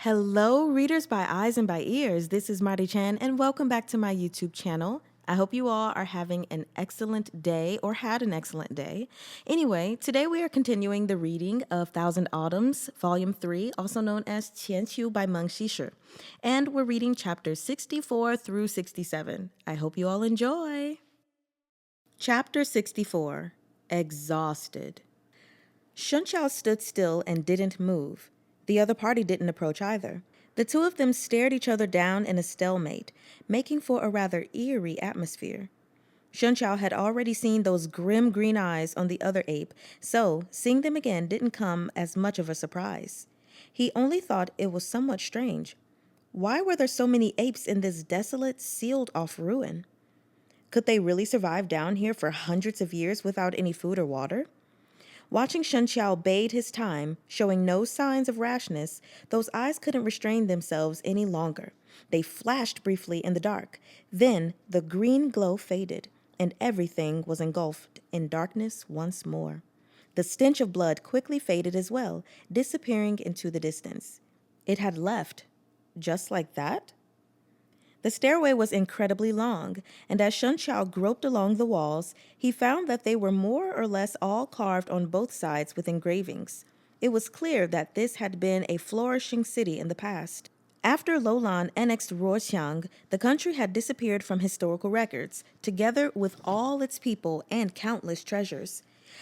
Hello, readers by eyes and by ears. This is Marty Chan, and welcome back to my YouTube channel. I hope you all are having an excellent day or had an excellent day. Anyway, today we are continuing the reading of Thousand Autumns, Volume 3, also known as Qianqiu by Meng Xi Shi. And we're reading chapters 64 through 67. I hope you all enjoy. Chapter 64, Exhausted. Shunqiao stood still and didn't move. The other party didn't approach either. The two of them stared each other down in a stalemate, making for a rather eerie atmosphere. Shunqiao had already seen those grim green eyes on the other ape, so seeing them again didn't come as much of a surprise. He only thought it was somewhat strange. Why were there so many apes in this desolate, sealed-off ruin? Could they really survive down here for hundreds of years without any food or water? Watching Shunqiao bade his time, showing no signs of rashness, those eyes couldn't restrain themselves any longer. They flashed briefly in the dark. Then the green glow faded, and everything was engulfed in darkness once more. The stench of blood quickly faded as well, disappearing into the distance. It had left, just like that? The stairway was incredibly long, and as Shunqiao groped along the walls, he found that they were more or less all carved on both sides with engravings. It was clear that this had been a flourishing city in the past. After Lolan annexed Ruoxiang, the country had disappeared from historical records, together with all its people and countless treasures.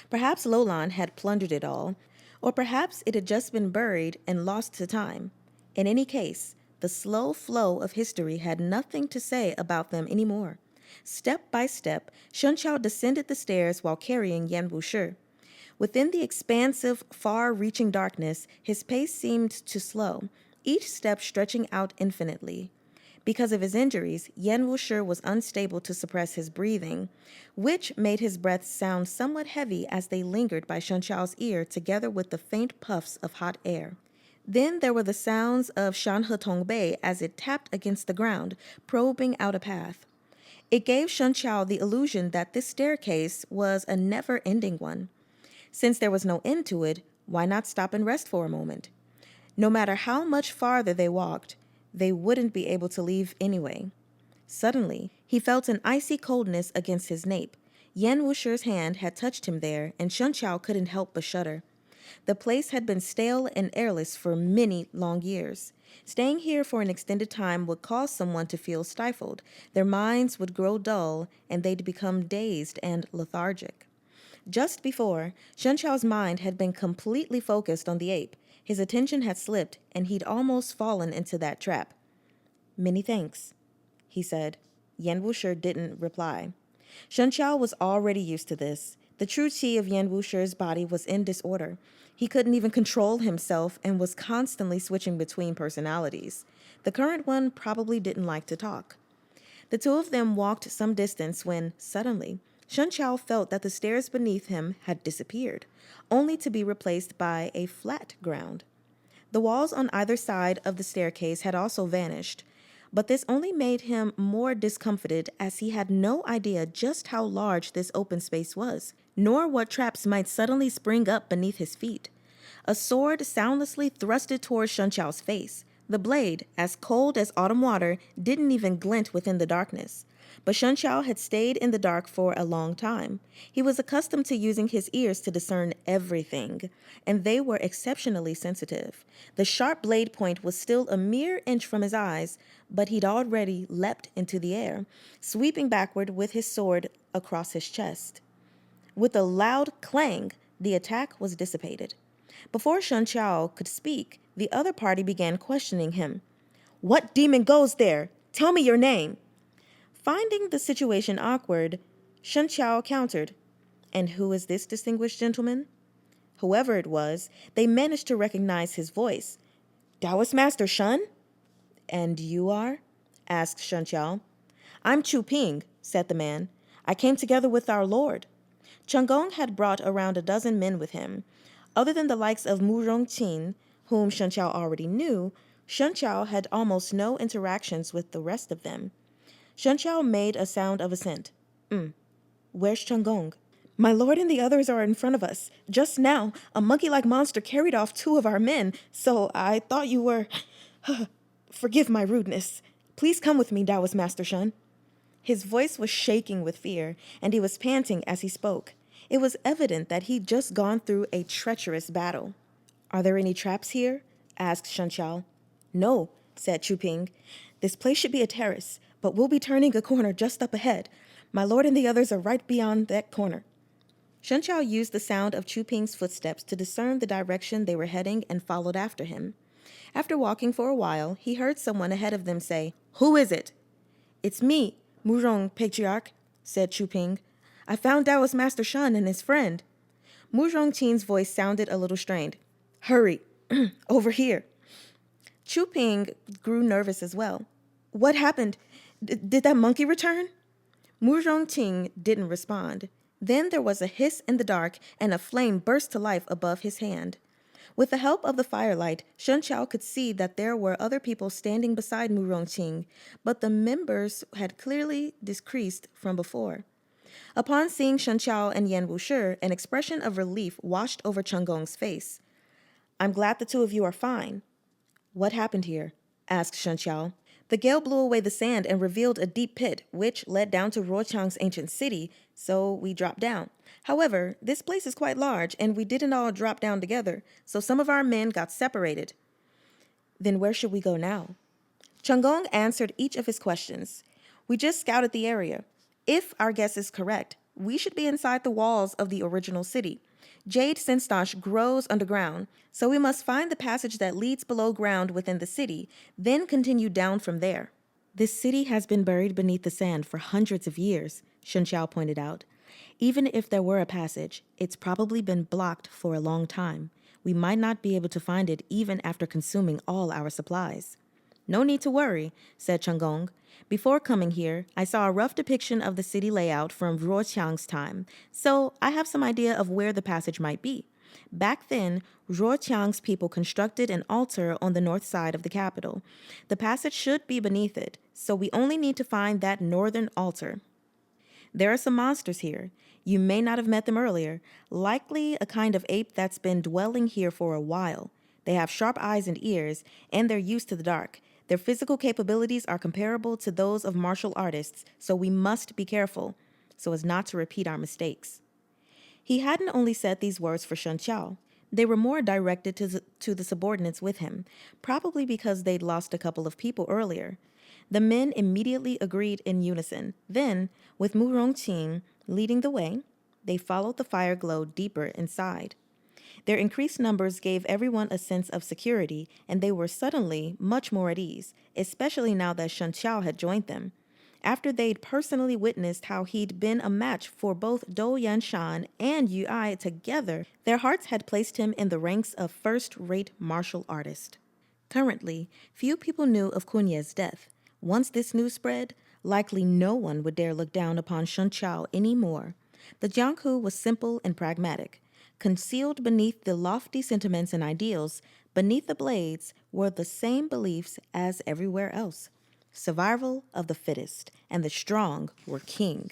Perhaps Lolan had plundered it all, or perhaps it had just been buried and lost to time. In any case, the slow flow of history had nothing to say about them anymore. Step by step, Shunqiao descended the stairs while carrying Yan Wushi. Within the expansive, far-reaching darkness, his pace seemed to slow, each step stretching out infinitely. Because of his injuries, Yan Wushi was unstable to suppress his breathing, which made his breaths sound somewhat heavy as they lingered by Shunqiao's ear together with the faint puffs of hot air. Then there were the sounds of Shanhe Tongbei as it tapped against the ground, probing out a path. It gave Shunqiao the illusion that this staircase was a never-ending one. Since there was no end to it, why not stop and rest for a moment? No matter how much farther they walked, they wouldn't be able to leave anyway. Suddenly, he felt an icy coldness against his nape. Yan Wushi's hand had touched him there, and Shunqiao couldn't help but shudder. The place had been stale and airless for many long years. Staying here for an extended time would cause someone to feel stifled. Their minds would grow dull, and they'd become dazed and lethargic. Just before, Shunqiao's mind had been completely focused on the ape. His attention had slipped, and he'd almost fallen into that trap. "Many thanks," he said. Yan Wushi didn't reply. Shunqiao was already used to this. The true qi of Yan Wushi's body was in disorder. He couldn't even control himself and was constantly switching between personalities. The current one probably didn't like to talk. The two of them walked some distance when, suddenly, Shunqiao felt that the stairs beneath him had disappeared, only to be replaced by a flat ground. The walls on either side of the staircase had also vanished, but this only made him more discomfited as he had no idea just how large this open space was, nor what traps might suddenly spring up beneath his feet. A sword soundlessly thrusted towards Shunqiao's face. The blade, as cold as autumn water, didn't even glint within the darkness. But Shunqiao had stayed in the dark for a long time. He was accustomed to using his ears to discern everything, and they were exceptionally sensitive. The sharp blade point was still a mere inch from his eyes, but he'd already leapt into the air, sweeping backward with his sword across his chest. With a loud clang, the attack was dissipated. Before Shunqiao could speak, the other party began questioning him. "What demon goes there? Tell me your name." Finding the situation awkward, Shunqiao countered, "And who is this distinguished gentleman?" Whoever it was, they managed to recognize his voice. "Taoist Master Shun?" "And you are?" asked Shunqiao. "I'm Chu Ping," said the man. "I came together with our lord." Changong had brought around a dozen men with him. Other than the likes of Mu Rongqin, whom Shunqiao already knew, Shunqiao had almost no interactions with the rest of them. Shunqiao made a sound of assent. Where's Changong?" "My lord and the others are in front of us. Just now, a monkey-like monster carried off two of our men, so I thought you were—" Forgive my rudeness. Please come with me, Taoist Master Shun. His voice was shaking with fear, and he was panting as he spoke. It was evident that he'd just gone through a treacherous battle. Are there any traps here? Asked Shenqiao. No, said Chuping. This place should be a terrace, but we'll be turning a corner just up ahead. My lord and the others are right beyond that corner. Shenqiao used the sound of Chuping's footsteps to discern the direction they were heading and followed after him. After walking for a while, he heard someone ahead of them say, Who is it? It's me, Muzhong, Patriarch, said Chuping. I found Taoist Master Shun and his friend. Muzhong Qin's voice sounded a little strained. Hurry, over here. Chuping grew nervous as well. What happened? Did that monkey return? Muzhong Qin didn't respond. Then there was a hiss in the dark, and a flame burst to life above his hand. With the help of the firelight, Shenqiao could see that there were other people standing beside Muzhong Qin, but the members had clearly decreased from before. Upon seeing Shenqiao and Yan Wushi, an expression of relief washed over Chengong's face. I'm glad the two of you are fine. What happened here? Asked Shenqiao. The gale blew away the sand and revealed a deep pit, which led down to Ruoqiang's ancient city, so we dropped down. However, this place is quite large, and we didn't all drop down together, so some of our men got separated. Then where should we go now? Chengong answered each of his questions. We just scouted the area. If our guess is correct, we should be inside the walls of the original city. Jade Sinstosh grows underground, so we must find the passage that leads below ground within the city, then continue down from there. This city has been buried beneath the sand for hundreds of years, Shenqiao pointed out. Even if there were a passage, it's probably been blocked for a long time. We might not be able to find it even after consuming all our supplies. No need to worry, said Chengong. Before coming here, I saw a rough depiction of the city layout from Ruoqiang's time, so I have some idea of where the passage might be. Back then, Ruoqiang's people constructed an altar on the north side of the capital. The passage should be beneath it, so we only need to find that northern altar. There are some monsters here. You may not have met them earlier, likely a kind of ape that's been dwelling here for a while. They have sharp eyes and ears, and they're used to the dark. Their physical capabilities are comparable to those of martial artists, so we must be careful, so as not to repeat our mistakes. He hadn't only said these words for Shenqiao. They were more directed to the subordinates with him, probably because they'd lost a couple of people earlier. The men immediately agreed in unison. Then, with Muzhong Qin leading the way, they followed the fire glow deeper inside. Their increased numbers gave everyone a sense of security, and they were suddenly much more at ease, especially now that Shenqiao had joined them. After they'd personally witnessed how he'd been a match for both Dou Yanshan and Yu Ai together, their hearts had placed him in the ranks of first-rate martial artist. Currently, few people knew of Kunye's death. Once this news spread, likely no one would dare look down upon Shenqiao anymore. The Jianghu was simple and pragmatic. Concealed beneath the lofty sentiments and ideals, beneath the blades were the same beliefs as everywhere else. Survival of the fittest, and the strong were king.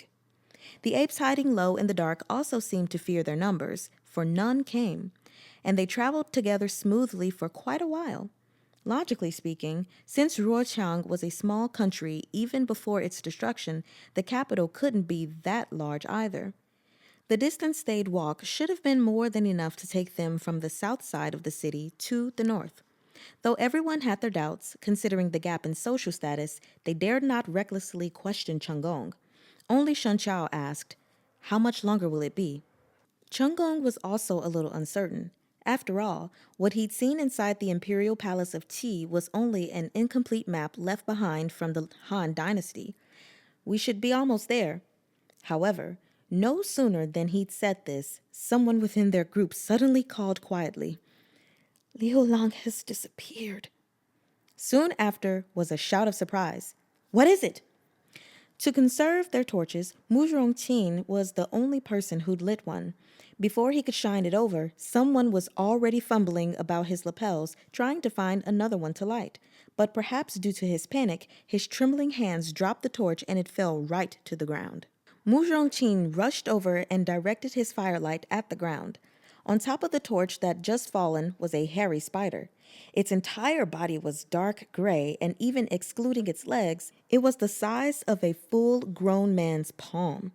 The apes hiding low in the dark also seemed to fear their numbers, for none came, and they traveled together smoothly for quite a while. Logically speaking, since Ruoqiang was a small country even before its destruction, the capital couldn't be that large either. The distance they'd walk should have been more than enough to take them from the south side of the city to the north. Though everyone had their doubts, considering the gap in social status, they dared not recklessly question Chengong. Only Shenqiao asked, "How much longer will it be?" Chengong was also a little uncertain. After all, what he'd seen inside the imperial palace of Qi was only an incomplete map left behind from the Han dynasty. We should be almost there. However, no sooner than he'd said this, someone within their group suddenly called quietly, "Liu Lang has disappeared." Soon after was a shout of surprise. "What is it?" To conserve their torches, Muzhong Qin was the only person who'd lit one. Before he could shine it over, someone was already fumbling about his lapels, trying to find another one to light. But perhaps due to his panic, his trembling hands dropped the torch and it fell right to the ground. Muzhong Qin rushed over and directed his firelight at the ground. On top of the torch that just fallen was a hairy spider. Its entire body was dark gray, and even excluding its legs, it was the size of a full-grown man's palm.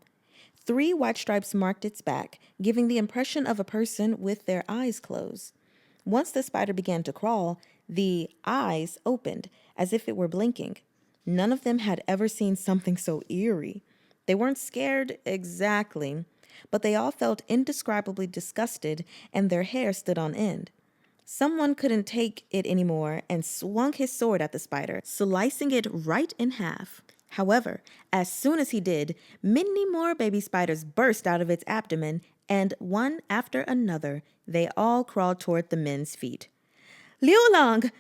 3 white stripes marked its back, giving the impression of a person with their eyes closed. Once the spider began to crawl, the eyes opened, as if it were blinking. None of them had ever seen something so eerie. They weren't scared exactly, but they all felt indescribably disgusted, and their hair stood on end. Someone couldn't take it anymore and swung his sword at the spider, slicing it right in half. However, as soon as he did, many more baby spiders burst out of its abdomen, and one after another, they all crawled toward the men's feet. Liu Lang!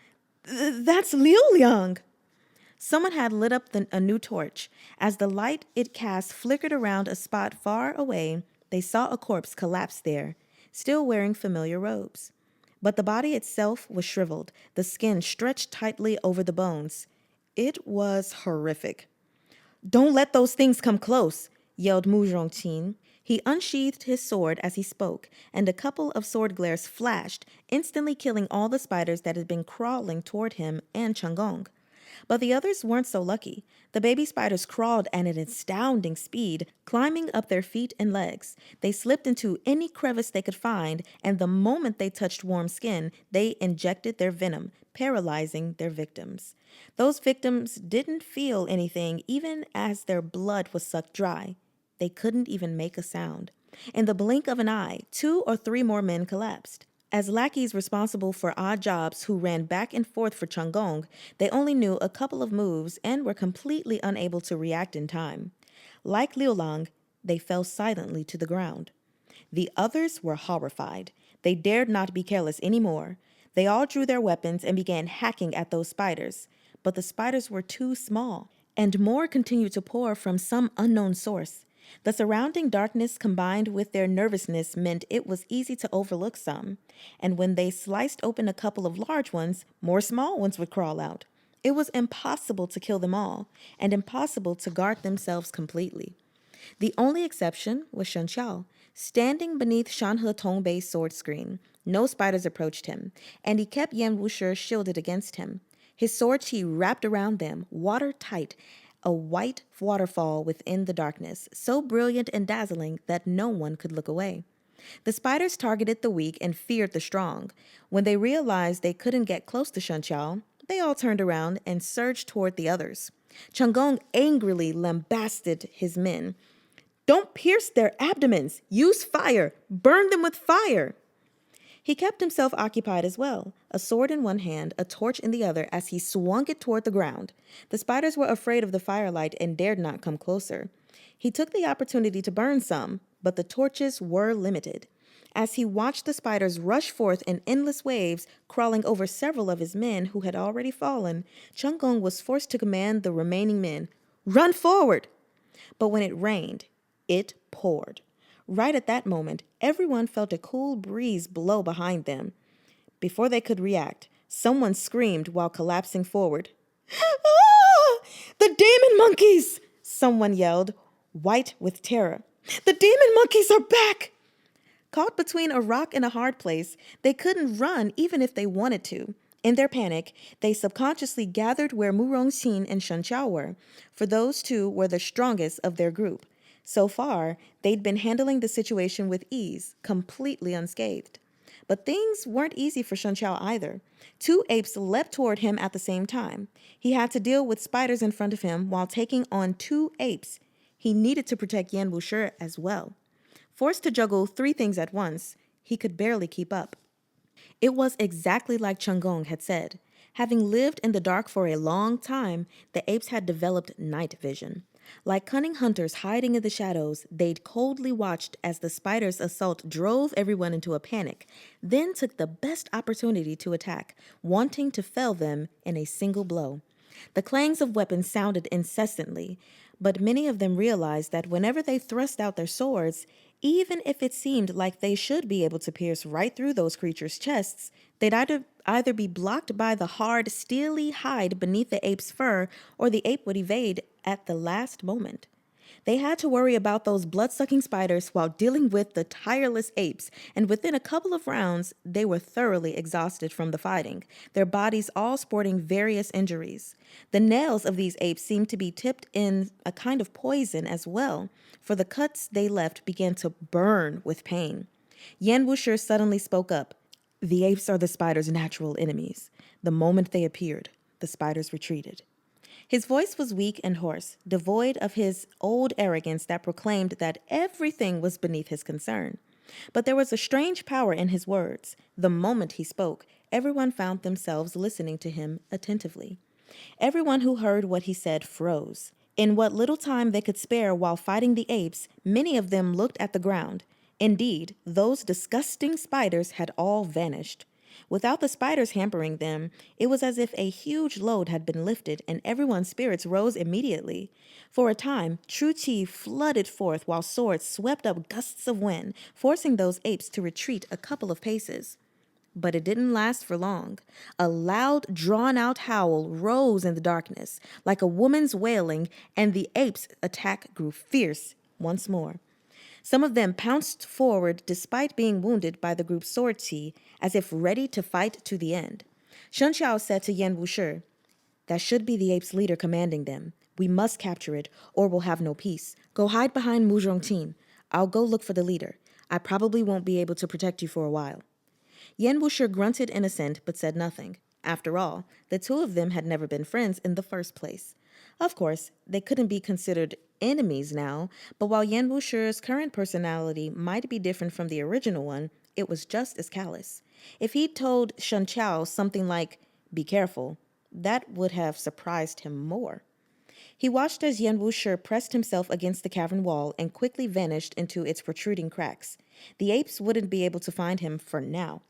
That's Liu Liang! Someone had lit up a new torch. As the light it cast flickered around a spot far away, they saw a corpse collapse there, still wearing familiar robes. But the body itself was shriveled, the skin stretched tightly over the bones. It was horrific. "Don't let those things come close," yelled Mu Zhongqin. He unsheathed his sword as he spoke, and a couple of sword glares flashed, instantly killing all the spiders that had been crawling toward him and Changong. But the others weren't so lucky. The baby spiders crawled at an astounding speed, climbing up their feet and legs. They slipped into any crevice they could find, and the moment they touched warm skin, they injected their venom, paralyzing their victims. Those victims didn't feel anything even as their blood was sucked dry. They couldn't even make a sound. In the blink of an eye, 2 or 3 more men collapsed. As lackeys responsible for odd jobs who ran back and forth for Changong, they only knew a couple of moves and were completely unable to react in time. Like Liu Lang, they fell silently to the ground. The others were horrified. They dared not be careless anymore. They all drew their weapons and began hacking at those spiders. But the spiders were too small, and more continued to pour from some unknown source. The surrounding darkness combined with their nervousness meant it was easy to overlook some, and when they sliced open a couple of large ones, more small ones would crawl out. It was impossible to kill them all, and impossible to guard themselves completely. The only exception was Shen Xiao, standing beneath Shan He Tongbei's sword screen. No spiders approached him, and he kept Yan Wushi shielded against him. His sword chi wrapped around them, watertight, a white waterfall within the darkness, so brilliant and dazzling that no one could look away. The spiders targeted the weak and feared the strong. When they realized they couldn't get close to Shen Xiao, they all turned around and surged toward the others. Changong angrily lambasted his men. "Don't pierce their abdomens! Use fire! Burn them with fire!" He kept himself occupied as well, a sword in one hand, a torch in the other, as he swung it toward the ground. The spiders were afraid of the firelight and dared not come closer. He took the opportunity to burn some, but the torches were limited. As he watched the spiders rush forth in endless waves, crawling over several of his men who had already fallen, Changong was forced to command the remaining men, "Run forward!" But when it rained, it poured. Right at that moment, everyone felt a cool breeze blow behind them. Before they could react, someone screamed while collapsing forward. "Ah! The demon monkeys!" someone yelled, white with terror. "The demon monkeys are back!" Caught between a rock and a hard place, they couldn't run even if they wanted to. In their panic, they subconsciously gathered where Mu Rongxin and Shen Qiao were, for those two were the strongest of their group. So far, they'd been handling the situation with ease, completely unscathed. But things weren't easy for Shen Qiao either. 2 apes leapt toward him at the same time. He had to deal with spiders in front of him while taking on 2 apes. He needed to protect Yan Wushi as well. Forced to juggle 3 things at once, he could barely keep up. It was exactly like Changong had said. Having lived in the dark for a long time, the apes had developed night vision. Like cunning hunters hiding in the shadows, they'd coldly watched as the spider's assault drove everyone into a panic, then took the best opportunity to attack, wanting to fell them in a single blow. The clangs of weapons sounded incessantly, but many of them realized that whenever they thrust out their swords, even if it seemed like they should be able to pierce right through those creatures' chests, they'd either be blocked by the hard, steely hide beneath the ape's fur, or the ape would evade at the last moment. They had to worry about those blood-sucking spiders while dealing with the tireless apes, and within a couple of rounds, they were thoroughly exhausted from the fighting, their bodies all sporting various injuries. The nails of these apes seemed to be tipped in a kind of poison as well, for the cuts they left began to burn with pain. Yan Wushi suddenly spoke up. The apes are the spiders' natural enemies. The moment they appeared, the spiders retreated. His voice was weak and hoarse, devoid of his old arrogance that proclaimed that everything was beneath his concern. But there was a strange power in his words. The moment he spoke, everyone found themselves listening to him attentively. Everyone who heard what he said froze. In what little time they could spare while fighting the apes, many of them looked at the ground. Indeed, those disgusting spiders had all vanished. Without the spiders hampering them, it was as if a huge load had been lifted, and everyone's spirits rose immediately. For a time, true qi flooded forth while swords swept up gusts of wind, forcing those apes to retreat a couple of paces. But it didn't last for long. A loud, drawn-out howl rose in the darkness, like a woman's wailing, and the apes' attack grew fierce once more. Some of them pounced forward despite being wounded by the group's sword qi, as if ready to fight to the end. Shen Qiao said to Yan Wushi, "That should be the ape's leader commanding them. We must capture it, or we'll have no peace. Go hide behind Mu Zhongqin. I'll go look for the leader. I probably won't be able to protect you for a while." Yan Wushi grunted in assent but said nothing. After all, the two of them had never been friends in the first place. Of course, they couldn't be considered enemies now, but while Yan Wushi's current personality might be different from the original one, it was just as callous. If he'd told Shen Qiao something like, "Be careful," that would have surprised him more. He watched as Yan Wushi pressed himself against the cavern wall and quickly vanished into its protruding cracks. The apes wouldn't be able to find him for now.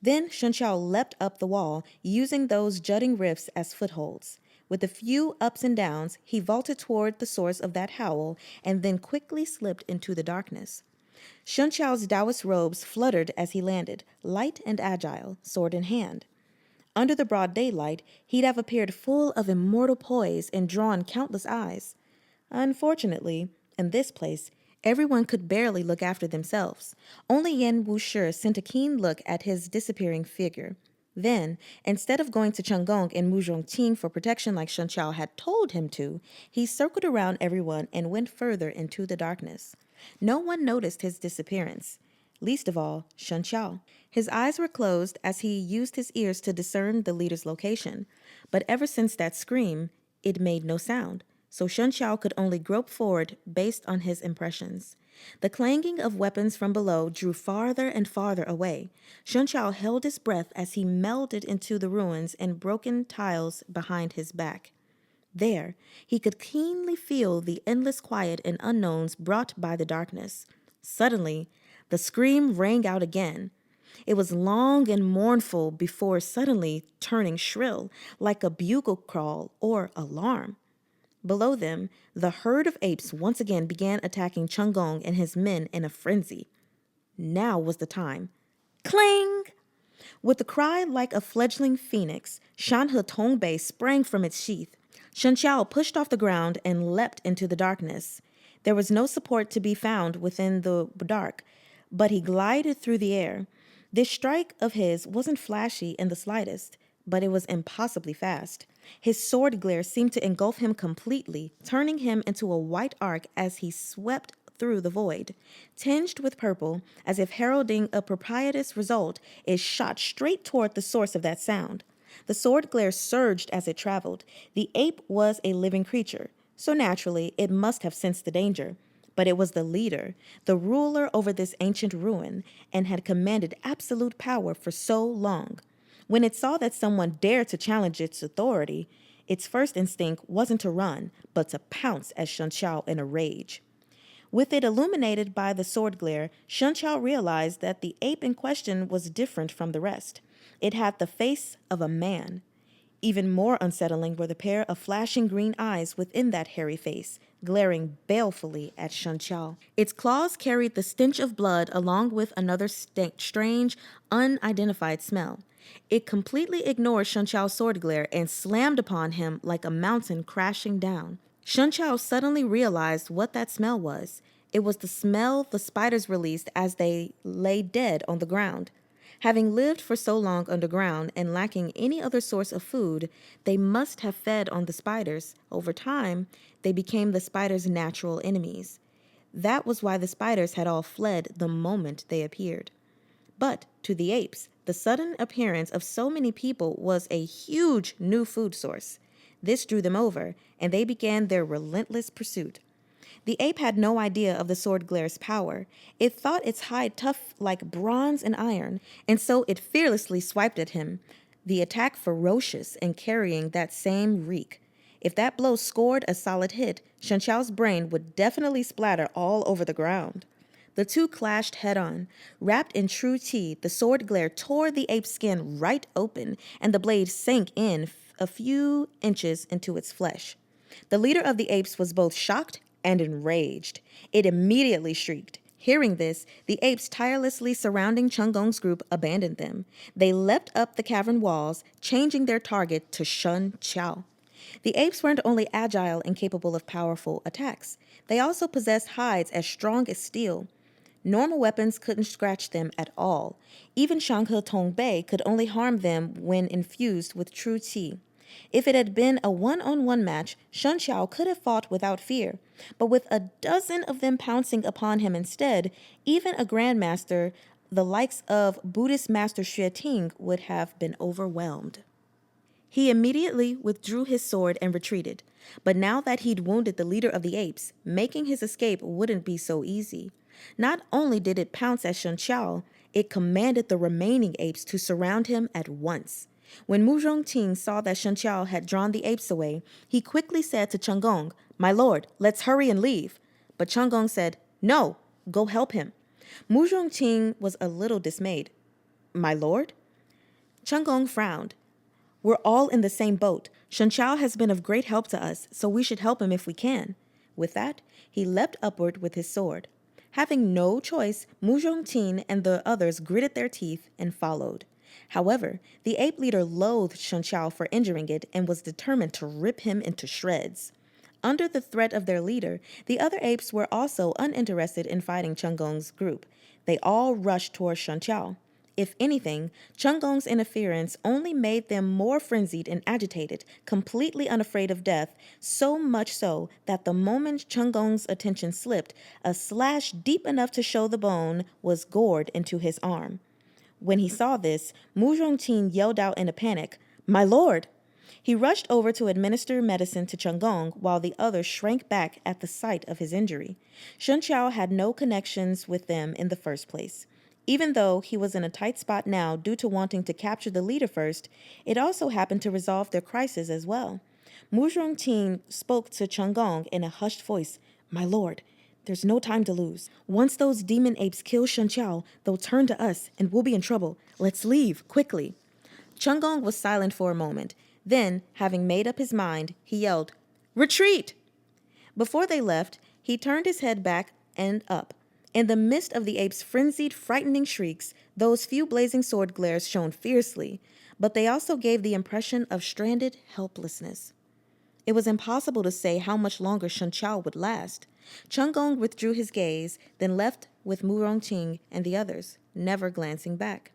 Then Shen Qiao leapt up the wall, using those jutting rifts as footholds. With a few ups and downs, he vaulted toward the source of that howl and then quickly slipped into the darkness. Shen Qiao's Taoist robes fluttered as he landed, light and agile, sword in hand. Under the broad daylight, he'd have appeared full of immortal poise and drawn countless eyes. Unfortunately, in this place, everyone could barely look after themselves. Only Yan Wushi sent a keen look at his disappearing figure. Then, instead of going to Chenggong and Mu Zhongqin for protection like Shen Qiao had told him to, he circled around everyone and went further into the darkness. No one noticed his disappearance, least of all Shen Qiao. His eyes were closed as he used his ears to discern the leader's location. But ever since that scream, it made no sound, so Shen Qiao could only grope forward based on his impressions. The clanging of weapons from below drew farther and farther away. Shen Qiao held his breath as he melded into the ruins and broken tiles behind his back. There, he could keenly feel the endless quiet and unknowns brought by the darkness. Suddenly, the scream rang out again. It was long and mournful before suddenly turning shrill, like a bugle call or alarm. Below them, the herd of apes once again began attacking Chenggong and his men in a frenzy. Now was the time. Cling! With a cry like a fledgling phoenix, Shanhe Tongbei sprang from its sheath. Shen Qiao pushed off the ground and leapt into the darkness. There was no support to be found within the dark, but he glided through the air. This strike of his wasn't flashy in the slightest, but it was impossibly fast. His sword glare seemed to engulf him completely, turning him into a white arc as he swept through the void. Tinged with purple, as if heralding a propitious result, it shot straight toward the source of that sound. The sword glare surged as it traveled. The ape was a living creature, so naturally it must have sensed the danger. But it was the leader, the ruler over this ancient ruin, and had commanded absolute power for so long. When it saw that someone dared to challenge its authority, its first instinct wasn't to run, but to pounce at Shen Qiao in a rage. With it illuminated by the sword glare, Shen Qiao realized that the ape in question was different from the rest. It had the face of a man. Even more unsettling were the pair of flashing green eyes within that hairy face, glaring balefully at Shen Qiao. Its claws carried the stench of blood along with another strange, unidentified smell. It completely ignored Shen Qiao's sword glare and slammed upon him like a mountain crashing down. Shun Chao suddenly realized what that smell was. It was the smell the spiders released as they lay dead on the ground. Having lived for so long underground and lacking any other source of food, they must have fed on the spiders. Over time, they became the spiders' natural enemies. That was why the spiders had all fled the moment they appeared. But to the apes, the sudden appearance of so many people was a huge new food source. This drew them over, and they began their relentless pursuit. The ape had no idea of the sword glare's power. It thought its hide tough like bronze and iron, and so it fearlessly swiped at him, the attack ferocious and carrying that same reek. If that blow scored a solid hit, Shanchao's brain would definitely splatter all over the ground. The two clashed head-on. Wrapped in true tea, the sword glare tore the ape's skin right open, and the blade sank in a few inches into its flesh. The leader of the apes was both shocked and enraged. It immediately shrieked. Hearing this, the apes tirelessly surrounding Chunggong's group abandoned them. They leapt up the cavern walls, changing their target to Shun Chao. The apes weren't only agile and capable of powerful attacks, they also possessed hides as strong as steel. Normal weapons couldn't scratch them at all. Even Shanghe Tongbei could only harm them when infused with true qi. If it had been a one-on-one match, Shun Xiao could have fought without fear. But with a dozen of them pouncing upon him instead, even a grandmaster, the likes of Buddhist Master Xue Ting, would have been overwhelmed. He immediately withdrew his sword and retreated. But now that he'd wounded the leader of the apes, making his escape wouldn't be so easy. Not only did it pounce at Shun Xiao, it commanded the remaining apes to surround him at once. When Mu Zhongting saw that Shun Xiao had drawn the apes away, he quickly said to Chunggong, "My lord, let's hurry and leave." But Chunggong said, "No, go help him." Mu Zhongting was a little dismayed. "My lord?" Chunggong frowned. "We're all in the same boat. Shun Xiao has been of great help to us, so we should help him if we can." With that, he leapt upward with his sword. Having no choice, Mu Zhongting and the others gritted their teeth and followed. However, the ape leader loathed Shun Xiao for injuring it and was determined to rip him into shreds. Under the threat of their leader, the other apes were also uninterested in fighting Chunggong's group. They all rushed toward Shun Xiao. If anything, Chunggong's interference only made them more frenzied and agitated, completely unafraid of death, so much so that the moment Chunggong's attention slipped, a slash deep enough to show the bone was gored into his arm. When he saw this, Mu Zhongting yelled out in a panic, "My lord!" He rushed over to administer medicine to Chunggong while the others shrank back at the sight of his injury. Shun Xiao had no connections with them in the first place. Even though he was in a tight spot now due to wanting to capture the leader first, it also happened to resolve their crisis as well. Mu Zhongting spoke to Chunggong in a hushed voice, "My lord, there's no time to lose. Once those demon apes kill Shun Xiao, they'll turn to us and we'll be in trouble. Let's leave, quickly." Chunggong was silent for a moment. Then, having made up his mind, he yelled, "Retreat!" Before they left, he turned his head back and up. In the midst of the apes' frenzied, frightening shrieks, those few blazing sword glares shone fiercely, but they also gave the impression of stranded helplessness. It was impossible to say how much longer Shun Xiao would last. Chunggong withdrew his gaze, then left with Mu Rongqing and the others, never glancing back.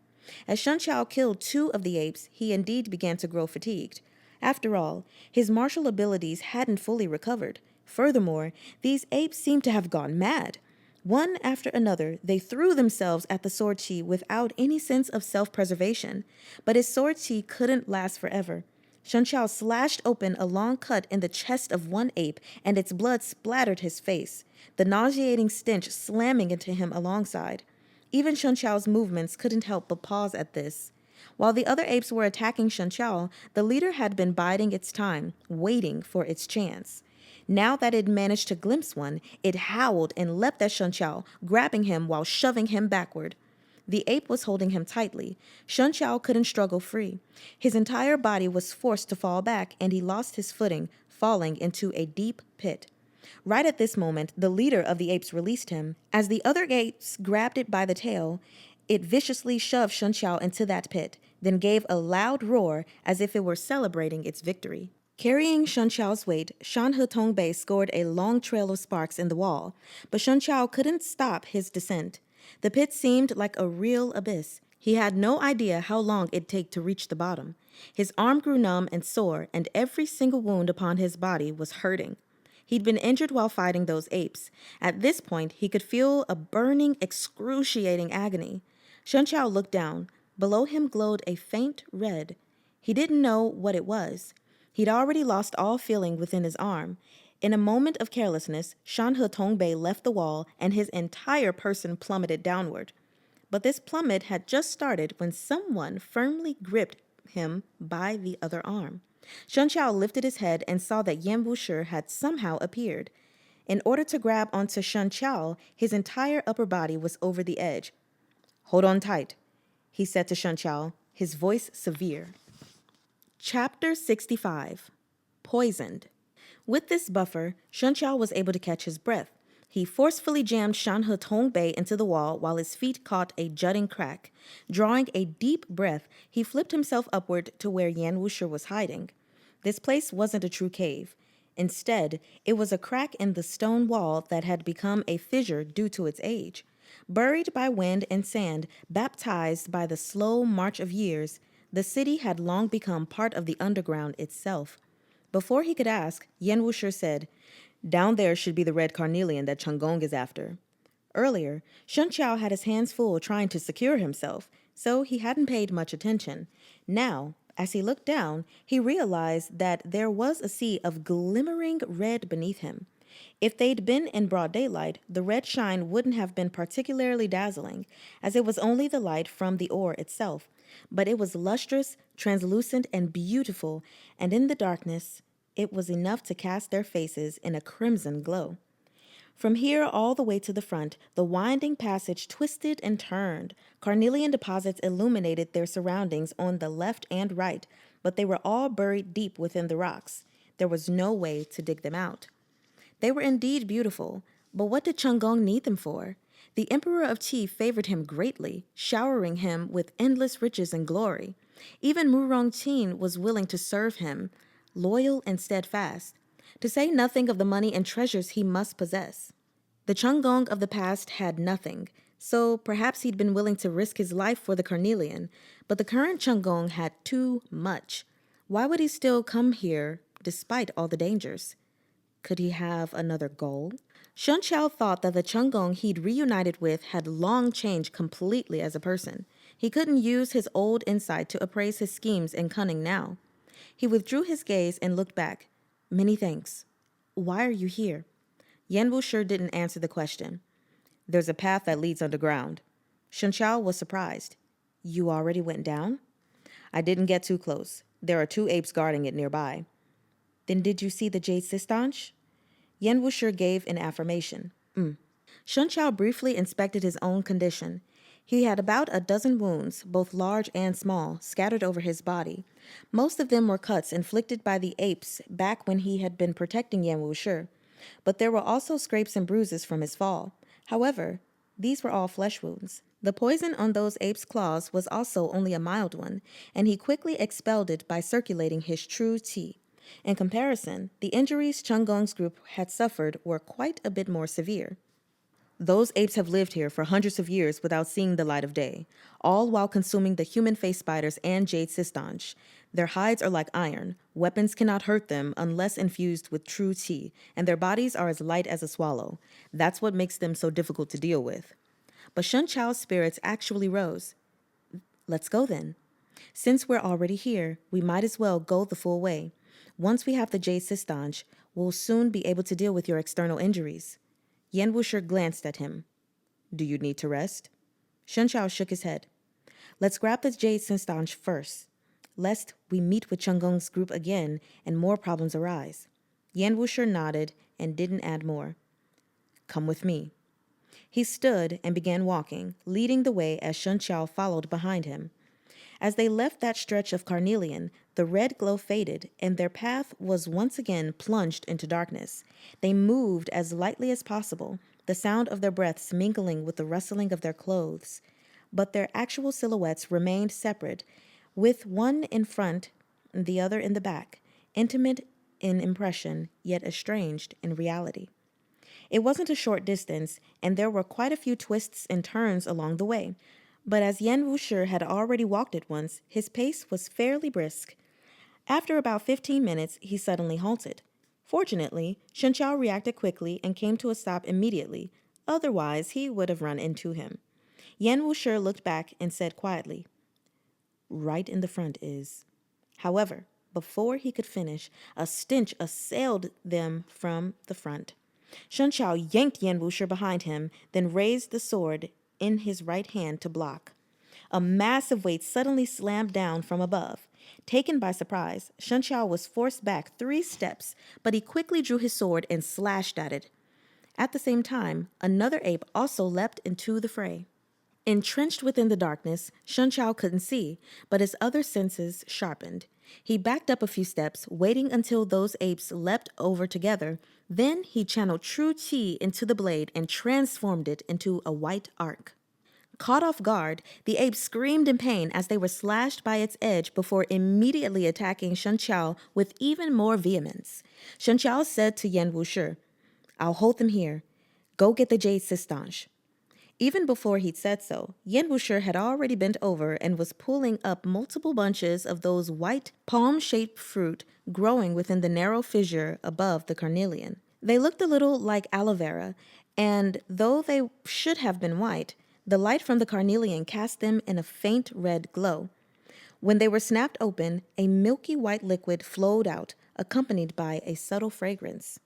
As Shun Xiao killed 2 of the apes, he indeed began to grow fatigued. After all, his martial abilities hadn't fully recovered. Furthermore, these apes seemed to have gone mad. One after another, they threw themselves at the sword chi without any sense of self-preservation. But his sword chi couldn't last forever. Shun Xiao slashed open a long cut in the chest of one ape, and its blood splattered his face, the nauseating stench slamming into him alongside. Even Shun Xiao's movements couldn't help but pause at this. While the other apes were attacking Shun Xiao, the leader had been biding its time, waiting for its chance. Now that it managed to glimpse one, it howled and leapt at Shun Xiao, grabbing him while shoving him backward. The ape was holding him tightly. Shun Xiao couldn't struggle free. His entire body was forced to fall back, and he lost his footing, falling into a deep pit. Right at this moment, the leader of the apes released him. As the other apes grabbed it by the tail, it viciously shoved Shun Xiao into that pit, then gave a loud roar as if it were celebrating its victory. Carrying Shun Chao's weight, Shan He Tongbei scored a long trail of sparks in the wall, but Shun Chao couldn't stop his descent. The pit seemed like a real abyss. He had no idea how long it'd take to reach the bottom. His arm grew numb and sore, and every single wound upon his body was hurting. He'd been injured while fighting those apes. At this point, he could feel a burning, excruciating agony. Shun Chao looked down. Below him glowed a faint red. He didn't know what it was. He'd already lost all feeling within his arm. In a moment of carelessness, Shan He Tongbei left the wall and his entire person plummeted downward. But this plummet had just started when someone firmly gripped him by the other arm. Shun Chao lifted his head and saw that Yan Wushi had somehow appeared. In order to grab onto Shun Chao, his entire upper body was over the edge. "Hold on tight," he said to Shun Chao, his voice severe. Chapter 65. Poisoned. With this buffer, Shun Chao was able to catch his breath. He forcefully jammed Shan He Tongbei into the wall while his feet caught a jutting crack. Drawing a deep breath, he flipped himself upward to where Yan Wushi was hiding. This place wasn't a true cave. Instead, it was a crack in the stone wall that had become a fissure due to its age. Buried by wind and sand, baptized by the slow march of years, the city had long become part of the underground itself. Before he could ask, Yan Wushi said, "Down there should be the red carnelian that Changong is after." Earlier, Shun Chao had his hands full trying to secure himself, so he hadn't paid much attention. Now, as he looked down, he realized that there was a sea of glimmering red beneath him. If they'd been in broad daylight, the red shine wouldn't have been particularly dazzling, as it was only the light from the ore itself. But it was lustrous, translucent, and beautiful, and in the darkness, it was enough to cast their faces in a crimson glow. From here all the way to the front, the winding passage twisted and turned. Carnelian deposits illuminated their surroundings on the left and right, but they were all buried deep within the rocks. There was no way to dig them out. They were indeed beautiful, but what did Changong need them for? The Emperor of Qi favored him greatly, showering him with endless riches and glory. Even Murong Qin was willing to serve him, loyal and steadfast, to say nothing of the money and treasures he must possess. The Changong of the past had nothing, so perhaps he'd been willing to risk his life for the carnelian, but the current Changong had too much. Why would he still come here despite all the dangers? Could he have another goal? Shun Chao thought that the Changong he'd reunited with had long changed completely as a person. He couldn't use his old insight to appraise his schemes and cunning now. He withdrew his gaze and looked back. "Many thanks. Why are you here?" Yan Wushi didn't answer the question. "There's a path that leads underground." Shun Chao was surprised. "You already went down?" "I didn't get too close. There are 2 apes guarding it nearby." "Then did you see the Jade Sistanch?" Yan Wushi gave an affirmation. Shun Chao briefly inspected his own condition. He had about a dozen wounds, both large and small, scattered over his body. Most of them were cuts inflicted by the apes back when he had been protecting Yan Wushi. But there were also scrapes and bruises from his fall. However, these were all flesh wounds. The poison on those apes' claws was also only a mild one, and he quickly expelled it by circulating his true qi. In comparison, the injuries Changong's group had suffered were quite a bit more severe. "Those apes have lived here for hundreds of years without seeing the light of day, all while consuming the human face spiders and jade sistanch. Their hides are like iron. Weapons cannot hurt them unless infused with true qi, and their bodies are as light as a swallow. That's what makes them so difficult to deal with." But Shun Chao's spirits actually rose. "Let's go then. Since we're already here, we might as well go the full way. Once we have the jade sistanch, we'll soon be able to deal with your external injuries." Yan Wushi glanced at him. "Do you need to rest?" Shun Chao shook his head. "Let's grab the jade sistanch first, lest we meet with Changong's group again and more problems arise." Yan Wushi nodded and didn't add more. "Come with me." He stood and began walking, leading the way as Shun Chao followed behind him. As they left that stretch of carnelian, the red glow faded, and their path was once again plunged into darkness. They moved as lightly as possible, the sound of their breaths mingling with the rustling of their clothes. But their actual silhouettes remained separate, with one in front and the other in the back. intimate in impression, yet estranged in reality. It wasn't a short distance, and there were quite a few twists and turns along the way. But as Yan Wushi had already walked it once, his pace was fairly brisk. After about 15 minutes, he suddenly halted. Fortunately, Shenqiao reacted quickly and came to a stop immediately. Otherwise, he would have run into him. Yan Wushi looked back and said quietly, "Right in the front is." However, before he could finish, a stench assailed them from the front. Shenqiao yanked Yan Wushi behind him, then raised the sword in his right hand to block. A massive weight suddenly slammed down from above. Taken by surprise, Shenqiao was forced back 3 steps, but he quickly drew his sword and slashed at it. At the same time, another ape also leapt into the fray. Entrenched within the darkness, Shenqiao couldn't see, but his other senses sharpened. He backed up a few steps, waiting until those apes leapt over together. Then he channeled true qi into the blade and transformed it into a white arc. Caught off guard, the apes screamed in pain as they were slashed by its edge before immediately attacking Shenqiao with even more vehemence. Shenqiao said to Yan Wushi, "I'll hold them here. Go get the jade sistange." Even before he'd said so, Yan Wushi had already bent over and was pulling up multiple bunches of those white, palm-shaped fruit growing within the narrow fissure above the carnelian. They looked a little like aloe vera, and though they should have been white, the light from the carnelian cast them in a faint red glow. When they were snapped open, a milky white liquid flowed out, accompanied by a subtle fragrance.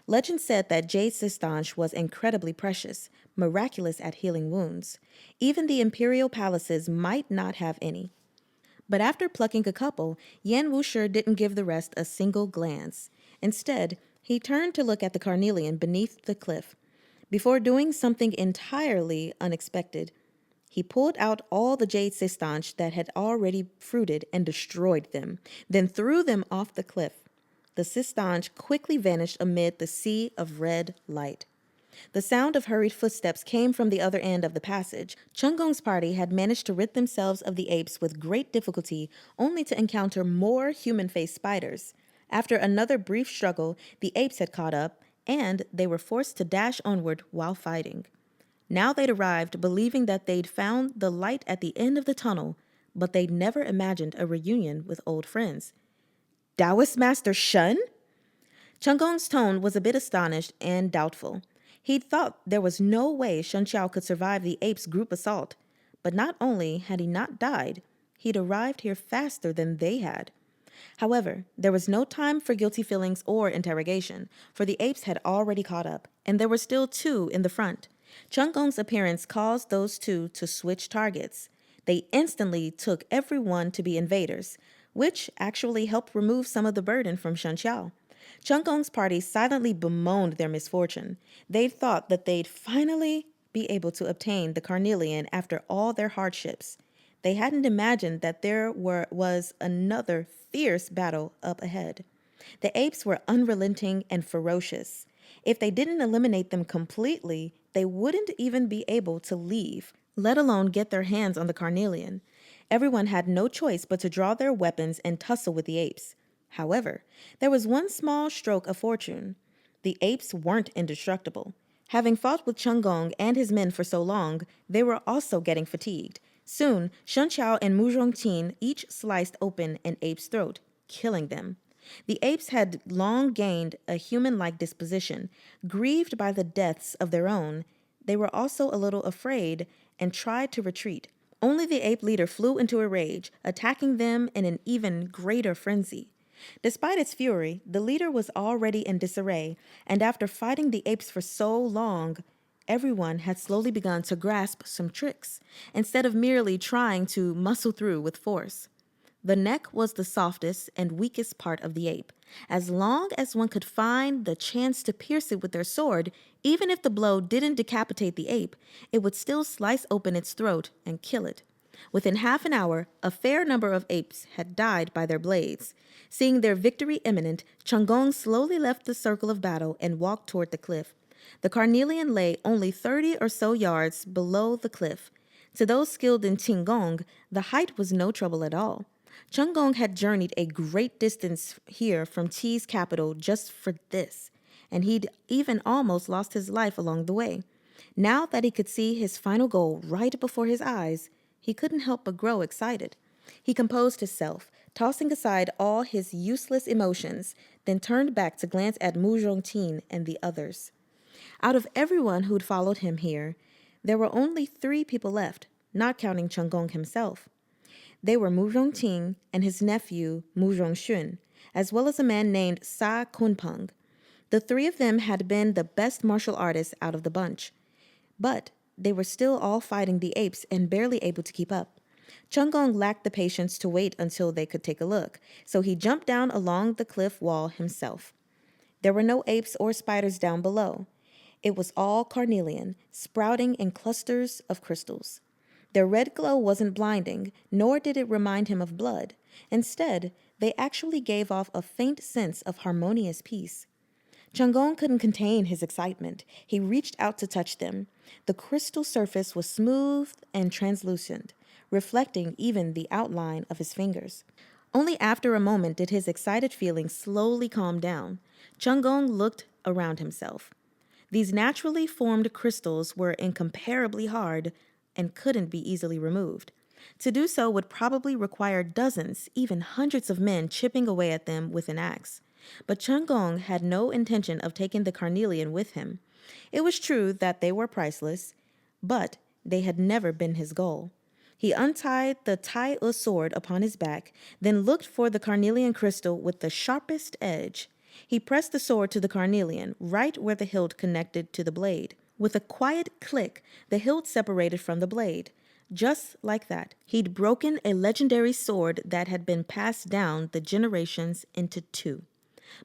Legend said that jade sistange was incredibly precious, miraculous at healing wounds. Even the imperial palaces might not have any. But after plucking a couple, Yan Wushi didn't give the rest a single glance. Instead, he turned to look at the carnelian beneath the cliff. Before doing something entirely unexpected, he pulled out all the jade sistange that had already fruited and destroyed them, then threw them off the cliff. The sistange quickly vanished amid the sea of red light. The sound of hurried footsteps came from the other end of the passage. Chunggong's party had managed to rid themselves of the apes with great difficulty, only to encounter more human-faced spiders. After another brief struggle, the apes had caught up, and they were forced to dash onward while fighting. Now they'd arrived believing that they'd found the light at the end of the tunnel, but they'd never imagined a reunion with old friends. "Taoist Master Shen?" Chunggong's tone was a bit astonished and doubtful. He'd thought there was no way Shenqiao could survive the apes' group assault. But not only had he not died, he'd arrived here faster than they had. However, there was no time for guilty feelings or interrogation, for the apes had already caught up, and there were still 2 in the front. Chunggong's appearance caused those 2 to switch targets. They instantly took everyone to be invaders, which actually helped remove some of the burden from Shenqiao. Chunggong's party silently bemoaned their misfortune. They'd thought that they'd finally be able to obtain the carnelian after all their hardships. They hadn't imagined that there was another fierce battle up ahead. The apes were unrelenting and ferocious. If they didn't eliminate them completely, they wouldn't even be able to leave, let alone get their hands on the carnelian. Everyone had no choice but to draw their weapons and tussle with the apes. However, there was one small stroke of fortune. The apes weren't indestructible. Having fought with Chunggong and his men for so long, they were also getting fatigued. Soon, Shenqiao and Mu Zhongqin each sliced open an ape's throat, killing them. The apes had long gained a human-like disposition. Grieved by the deaths of their own, they were also a little afraid and tried to retreat. Only the ape leader flew into a rage, attacking them in an even greater frenzy. Despite its fury, the leader was already in disarray, and after fighting the apes for so long, everyone had slowly begun to grasp some tricks, instead of merely trying to muscle through with force. The neck was the softest and weakest part of the ape. As long as one could find the chance to pierce it with their sword, even if the blow didn't decapitate the ape, it would still slice open its throat and kill it. Within half an hour, a fair number of apes had died by their blades. Seeing their victory imminent, Chunggong slowly left the circle of battle and walked toward the cliff. The carnelian lay only 30 or so yards below the cliff. To those skilled in Qinggong, the height was no trouble at all. Chung Gong had journeyed a great distance here from Qi's capital just for this, and he'd even almost lost his life along the way. Now that he could see his final goal right before his eyes, he couldn't help but grow excited. He composed himself, tossing aside all his useless emotions, then turned back to glance at Mu Zhongqing and the others. Out of everyone who'd followed him here, there were only 3 people left, not counting Chung Gong himself. They were Mu Zhongqing and his nephew Mu Zhongxun, as well as a man named Sa Kunpeng. The 3 of them had been the best martial artists out of the bunch, but they were still all fighting the apes and barely able to keep up. Chung Gong lacked the patience to wait until they could take a look, so he jumped down along the cliff wall himself. There were no apes or spiders down below. It was all carnelian, sprouting in clusters of crystals. Their red glow wasn't blinding, nor did it remind him of blood. Instead, they actually gave off a faint sense of harmonious peace. Chung Gong couldn't contain his excitement. He reached out to touch them. The crystal surface was smooth and translucent, reflecting even the outline of his fingers. Only after a moment did his excited feelings slowly calm down. Chung Gong looked around himself. These naturally formed crystals were incomparably hard and couldn't be easily removed. To do so would probably require dozens, even hundreds of men chipping away at them with an axe. But Chung Gong had no intention of taking the carnelian with him. It was true that they were priceless, but they had never been his goal. He untied the Tai-E sword upon his back, then looked for the carnelian crystal with the sharpest edge. He pressed the sword to the carnelian, right where the hilt connected to the blade. With a quiet click, the hilt separated from the blade. Just like that, he'd broken a legendary sword that had been passed down the generations into 2.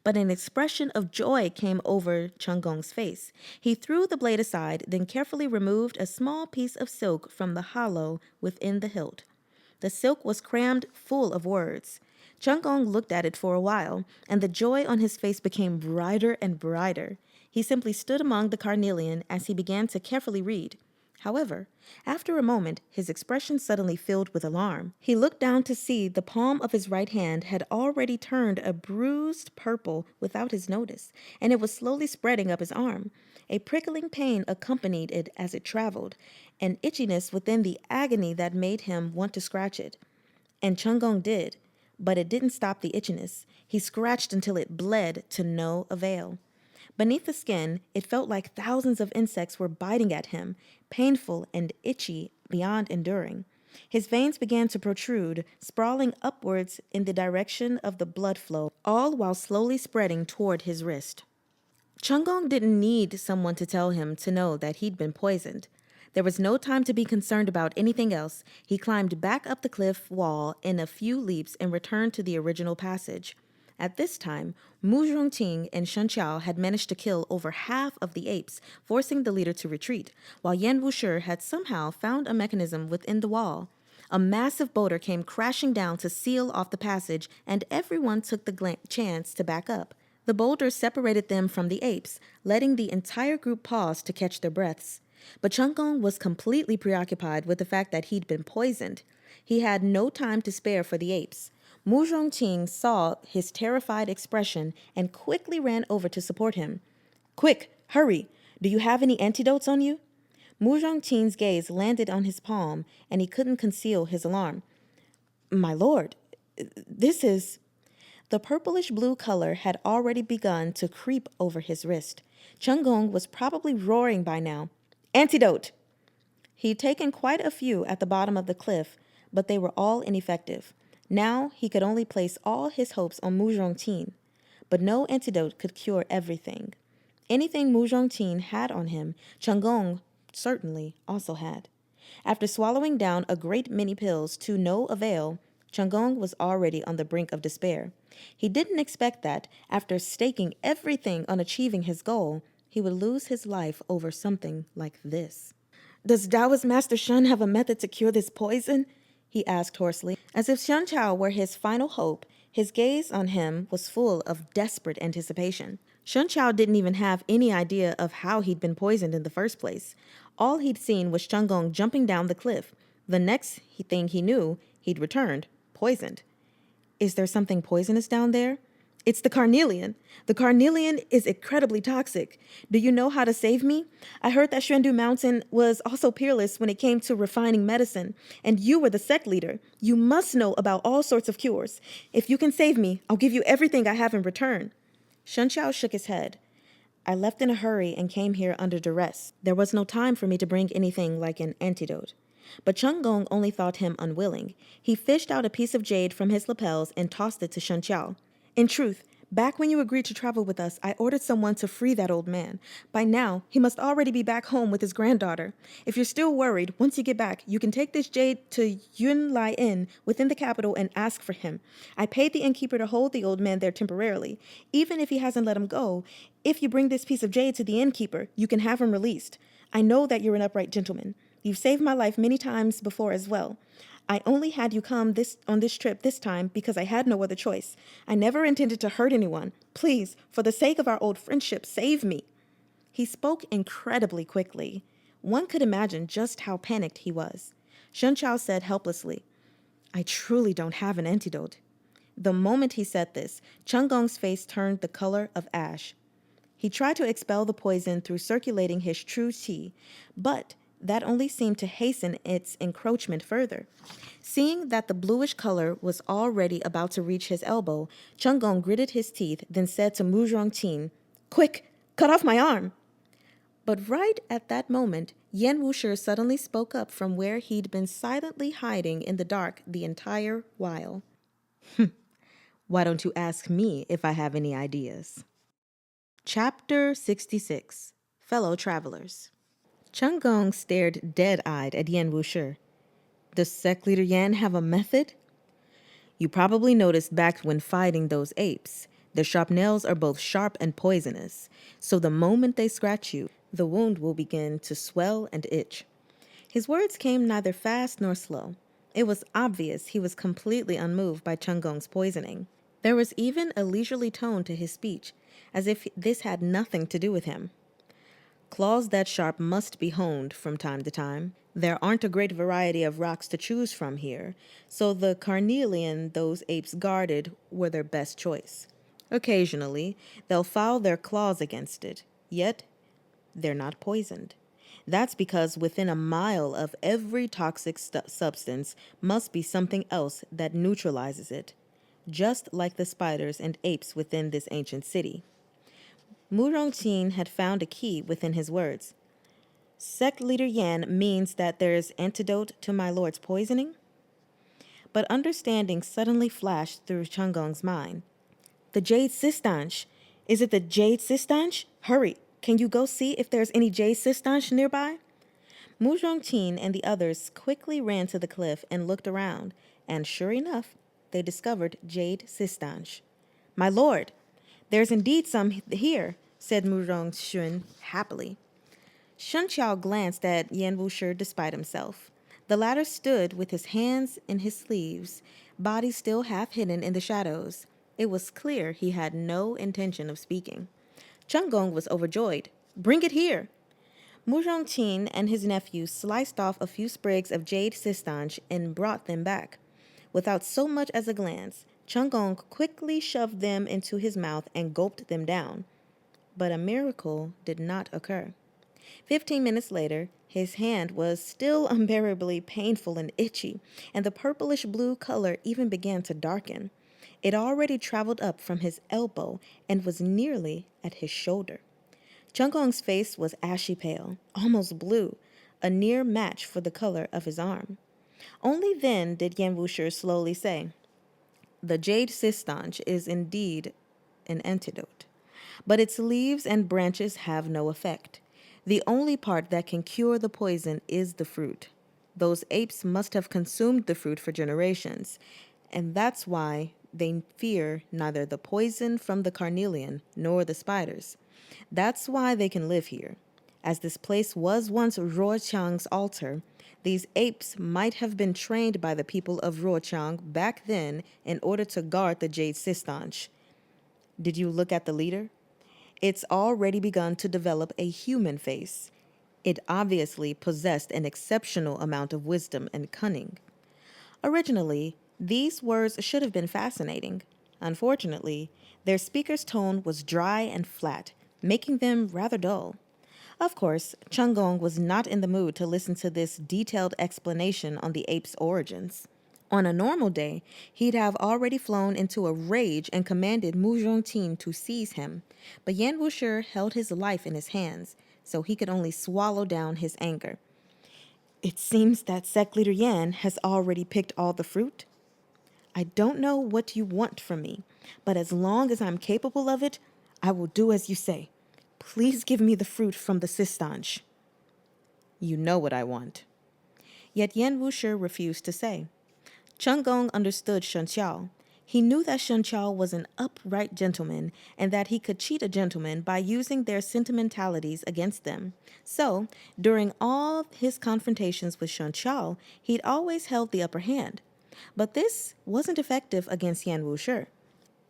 But an expression of joy came over Chung Gong's face. He threw the blade aside, then carefully removed a small piece of silk from the hollow within the hilt. The silk was crammed full of words. Chung Gong looked at it for a while, and the joy on his face became brighter and brighter. He simply stood among the carnelian as he began to carefully read. However, after a moment, his expression suddenly filled with alarm. He looked down to see the palm of his right hand had already turned a bruised purple without his notice, and it was slowly spreading up his arm. A prickling pain accompanied it as it traveled, an itchiness within the agony that made him want to scratch it. And Chung Gong did, but it didn't stop the itchiness. He scratched until it bled to no avail. Beneath the skin, it felt like thousands of insects were biting at him, painful and itchy beyond enduring. His veins began to protrude, sprawling upwards in the direction of the blood flow, all while slowly spreading toward his wrist. Chung Gong didn't need someone to tell him to know that he'd been poisoned. There was no time to be concerned about anything else. He climbed back up the cliff wall in a few leaps and returned to the original passage. At this time, Mu Zhongqing and Shen Qiao had managed to kill over half of the apes, forcing the leader to retreat, while Yan Wushi had somehow found a mechanism within the wall. A massive boulder came crashing down to seal off the passage, and everyone took the chance to back up. The boulder separated them from the apes, letting the entire group pause to catch their breaths. But Chung Gong was completely preoccupied with the fact that he'd been poisoned. He had no time to spare for the apes. Mu Zhongqing saw his terrified expression and quickly ran over to support him. "Quick, hurry! Do you have any antidotes on you?" Mu Zhongqing's gaze landed on his palm, and he couldn't conceal his alarm. "My lord, this is..." The purplish-blue color had already begun to creep over his wrist. Chung Gong was probably roaring by now. "Antidote!" He'd taken quite a few at the bottom of the cliff, but they were all ineffective. Now he could only place all his hopes on Mu Zhongqing. But no antidote could cure everything. Anything Mu Zhongqing had on him, Chung Gong certainly also had. After swallowing down a great many pills to no avail, Chung Gong was already on the brink of despair. He didn't expect that, after staking everything on achieving his goal, he would lose his life over something like this. "Does Taoist Master Shen have a method to cure this poison?" he asked hoarsely. As if Shen Qiao were his final hope, his gaze on him was full of desperate anticipation. Shen Qiao didn't even have any idea of how he'd been poisoned in the first place. All he'd seen was Chung Gong jumping down the cliff. The next thing he knew, he'd returned, poisoned. Is there something poisonous down there? It's the carnelian. The carnelian is incredibly toxic. Do you know how to save me? I heard that Xuandu Mountain was also peerless when it came to refining medicine, and you were the sect leader. You must know about all sorts of cures. If you can save me, I'll give you everything I have in return. Shen Qiao shook his head. I left in a hurry and came here under duress. There was no time for me to bring anything like an antidote. But Cheng Gong only thought him unwilling. He fished out a piece of jade from his lapels and tossed it to Shen Qiao. In truth, back when you agreed to travel with us, I ordered someone to free that old man. By now, he must already be back home with his granddaughter. If you're still worried, once you get back, you can take this jade to Yunlai Inn within the capital and ask for him. I paid the innkeeper to hold the old man there temporarily. Even if he hasn't let him go, if you bring this piece of jade to the innkeeper, you can have him released. I know that you're an upright gentleman. You've saved my life many times before as well. I only had you come on this trip this time because I had no other choice. I never intended to hurt anyone. Please, for the sake of our old friendship, save me. He spoke incredibly quickly. One could imagine just how panicked he was. Shen Qiao said helplessly, I truly don't have an antidote. The moment he said this, Cheng Gong's face turned the color of ash. He tried to expel the poison through circulating his true qi, but that only seemed to hasten its encroachment further. Seeing that the bluish color was already about to reach his elbow, Cheng Gong gritted his teeth, then said to Mu Zhongqin, Quick, cut off my arm! But right at that moment, Yan Wushi suddenly spoke up from where he'd been silently hiding in the dark the entire while. Why don't you ask me if I have any ideas? Chapter 66, Fellow Travelers. Cheng Gong stared dead-eyed at Yan Wushi. Does sect leader Yan have a method? You probably noticed back when fighting those apes. Their sharp nails are both sharp and poisonous, so the moment they scratch you, the wound will begin to swell and itch. His words came neither fast nor slow. It was obvious he was completely unmoved by Cheng Gong's poisoning. There was even a leisurely tone to his speech, as if this had nothing to do with him. Claws that sharp must be honed from time to time. There aren't a great variety of rocks to choose from here, so the carnelian those apes guarded were their best choice. Occasionally, they'll file their claws against it, yet they're not poisoned. That's because within a mile of every toxic substance must be something else that neutralizes it, just like the spiders and apes within this ancient city. Mu Rongqin had found a key within his words. Sect leader Yan means that there is antidote to my lord's poisoning? But understanding suddenly flashed through Cheng Gong's mind. The jade sistanche. Is it the jade sistanche? Hurry, can you go see if there's any jade sistanche nearby? Mu Rongqin and the others quickly ran to the cliff and looked around, and sure enough, they discovered jade sistanche. My lord, there's indeed some here, said Mu Rongxun happily. Shen Qiao glanced at Yan Wushi despite himself. The latter stood with his hands in his sleeves, body still half hidden in the shadows. It was clear he had no intention of speaking. Cheng Gong was overjoyed. Bring it here! Mu Rongqin and his nephew sliced off a few sprigs of jade sistanche and brought them back. Without so much as a glance, Cheng Gong quickly shoved them into his mouth and gulped them down. But a miracle did not occur. 15 minutes later, his hand was still unbearably painful and itchy, and the purplish blue color even began to darken. It already traveled up from his elbow and was nearly at his shoulder. Cheng Gong's face was ashy pale, almost blue, a near match for the color of his arm. Only then did Yan Wushi slowly say, The jade sistanche is indeed an antidote, but its leaves and branches have no effect. The only part that can cure the poison is the fruit. Those apes must have consumed the fruit for generations, and that's why they fear neither the poison from the carnelian nor the spiders. That's why they can live here. As this place was once Ruoqiang's altar, these apes might have been trained by the people of Ruoqiang back then in order to guard the jade sistanche. Did you look at the leader? It's already begun to develop a human face. It obviously possessed an exceptional amount of wisdom and cunning. Originally, These words should have been fascinating. Unfortunately, their speaker's tone was dry and flat, making them rather dull. Of course, Chunggong was not in the mood to listen to this detailed explanation on the ape's origins. On a normal day, he'd have already flown into a rage and commanded Mu Zhongqin to seize him, but Yan Wushi held his life in his hands, so he could only swallow down his anger. It seems that Sect Leader Yan has already picked all the fruit. I don't know what you want from me, but as long as I'm capable of it, I will do as you say. Please give me the fruit from the sistange. You know what I want. Yet Yan Wushi refused to say. Chunggong understood Shen Qiao. He knew that Shen Qiao was an upright gentleman and that he could cheat a gentleman by using their sentimentalities against them. So, during all his confrontations with Shen Qiao, he'd always held the upper hand. But this wasn't effective against Yan Wushi.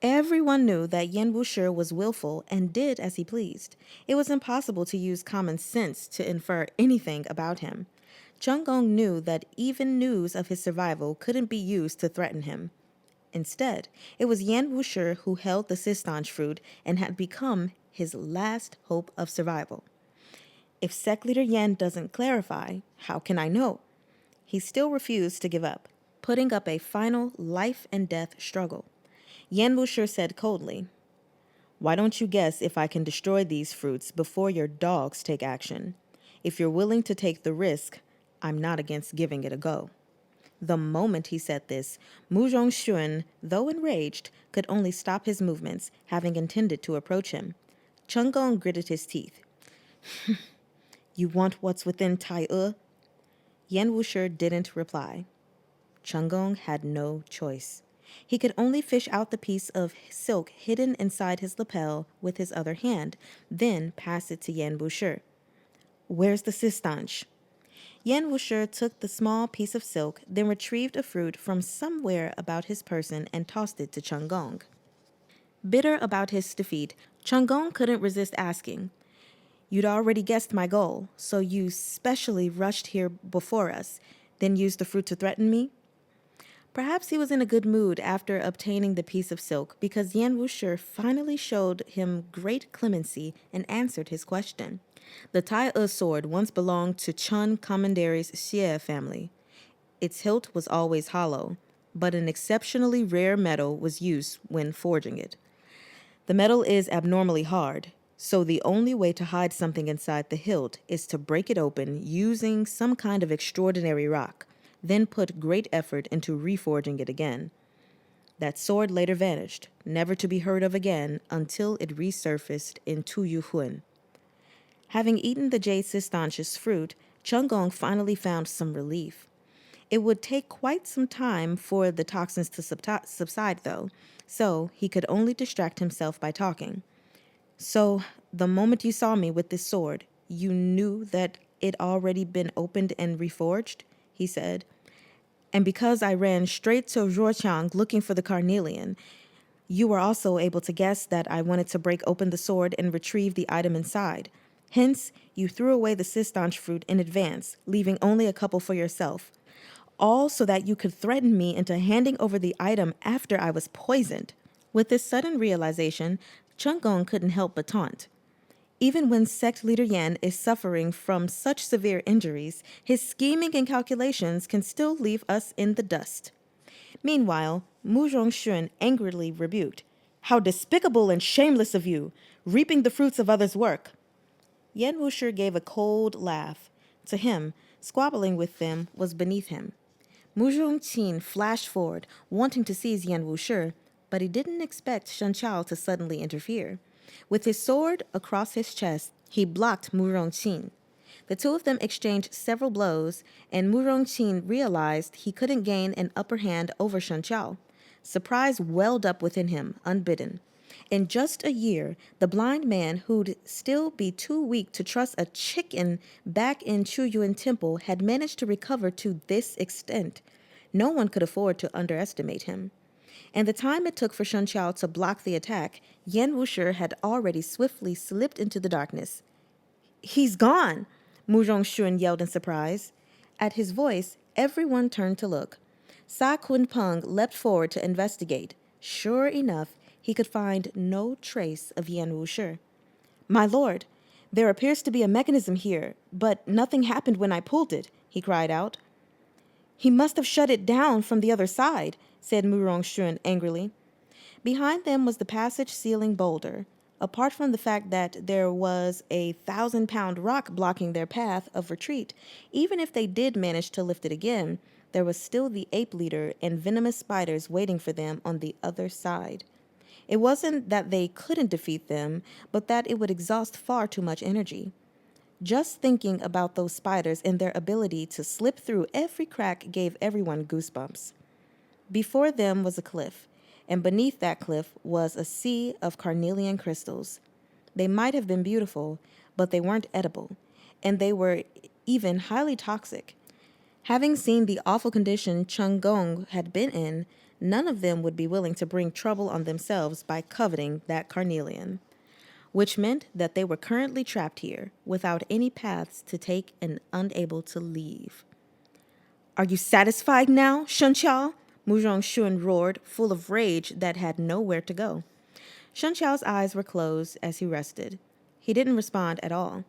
Everyone knew that Yan Wushi was willful and did as he pleased. It was impossible to use common sense to infer anything about him. Chunggong knew that even news of his survival couldn't be used to threaten him. Instead, it was Yan Wushi who held the sistange fruit and had become his last hope of survival. If Sect Leader Yan doesn't clarify, how can I know? He still refused to give up, putting up a final life and death struggle. Yan Wushi said coldly, "Why don't you guess if I can destroy these fruits before your dogs take action? If you're willing to take the risk, I'm not against giving it a go." The moment he said this, Mu Zhongxun, though enraged, could only stop his movements, having intended to approach him. Chunggong gritted his teeth. You want what's within Tai E? Yan Wushi didn't reply. Chunggong had no choice. He could only fish out the piece of silk hidden inside his lapel with his other hand, then pass it to Yan Wushi. Where's the sistange? Yan Wushi took the small piece of silk, then retrieved a fruit from somewhere about his person and tossed it to Chunggong. Bitter about his defeat, Chunggong couldn't resist asking, You'd already guessed my goal, so you specially rushed here before us, then used the fruit to threaten me? Perhaps he was in a good mood after obtaining the piece of silk because Yan Wushi finally showed him great clemency and answered his question. The Tai E sword once belonged to Chun Commandery's Xie family. Its hilt was always hollow, but an exceptionally rare metal was used when forging it. The metal is abnormally hard, so the only way to hide something inside the hilt is to break it open using some kind of extraordinary rock, then put great effort into reforging it again. That sword later vanished, never to be heard of again until it resurfaced in Tuyuhun. Having eaten the jade sistange's fruit, Chunggong finally found some relief. It would take quite some time for the toxins to subside, though, so he could only distract himself by talking. So, the moment you saw me with this sword, you knew that it already been opened and reforged? He said. And because I ran straight to Zhuoqiang looking for the carnelian, you were also able to guess that I wanted to break open the sword and retrieve the item inside. Hence, you threw away the sistange fruit in advance, leaving only a couple for yourself. All so that you could threaten me into handing over the item after I was poisoned. With this sudden realization, Chunggong couldn't help but taunt. Even when Sect Leader Yan is suffering from such severe injuries, his scheming and calculations can still leave us in the dust. Meanwhile, Mu Zhongxun angrily rebuked, "How despicable and shameless of you, reaping the fruits of others' work." Yan Wushi gave a cold laugh. To him, squabbling with them was beneath him. Mu Zhongqin flashed forward, wanting to seize Yan Wushi, but he didn't expect Shen Qiao to suddenly interfere. With his sword across his chest, he blocked Mu Zhongqin. The two of them exchanged several blows, and Mu Zhongqin realized he couldn't gain an upper hand over Shen Qiao. Surprise welled up within him, unbidden. In just a year, the blind man who'd still be too weak to trust a chicken back in Chuyuan Temple had managed to recover to this extent. No one could afford to underestimate him. And the time it took for Shen Qiao to block the attack, Yan Wushi had already swiftly slipped into the darkness. "He's gone!" Mu Zhongxun yelled in surprise. At his voice, everyone turned to look. Sa Kunpeng leapt forward to investigate. Sure enough, he could find no trace of Yan Wushi. My lord, there appears to be a mechanism here, but nothing happened when I pulled it, he cried out. He must have shut it down from the other side, said Murongshun angrily. Behind them was the passage ceiling boulder. Apart from the fact that there was a 1,000-pound rock blocking their path of retreat, even if they did manage to lift it again, there was still the ape leader and venomous spiders waiting for them on the other side. It wasn't that they couldn't defeat them, but that it would exhaust far too much energy. Just thinking about those spiders and their ability to slip through every crack gave everyone goosebumps. Before them was a cliff, and beneath that cliff was a sea of carnelian crystals. They might have been beautiful, but they weren't edible, and they were even highly toxic. Having seen the awful condition Chung Gong had been in, none of them would be willing to bring trouble on themselves by coveting that carnelian, which meant that they were currently trapped here, without any paths to take and unable to leave. Are you satisfied now, Shunqiao? Muzhong Shun roared, full of rage that had nowhere to go. Shunqiao's eyes were closed as he rested. He didn't respond at all.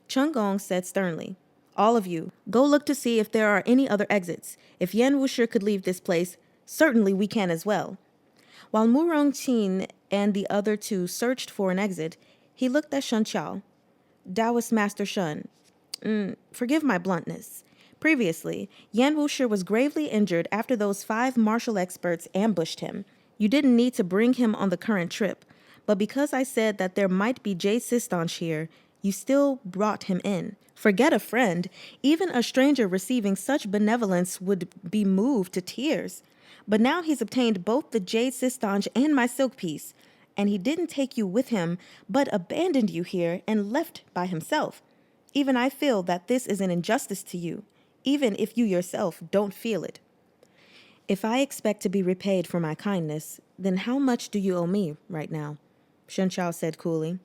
Chung Gong said sternly, all of you, go look to see if there are any other exits. If Yan Wushi could leave this place, certainly we can as well. While Murong Qin and the other two searched for an exit, he looked at Shunqiao. Taoist Master Shun, forgive my bluntness. Previously, Yan Wushi was gravely injured after those 5 martial experts ambushed him. You didn't need to bring him on the current trip, but because I said that there might be Jade Sistanch here, you still brought him in. Forget a friend, even a stranger receiving such benevolence would be moved to tears. But now he's obtained both the Jade Sistanch and my silk piece, and he didn't take you with him, but abandoned you here and left by himself. Even I feel that this is an injustice to you, even if you yourself don't feel it. If I expect to be repaid for my kindness, then how much do you owe me right now? Shunqiao said coolly.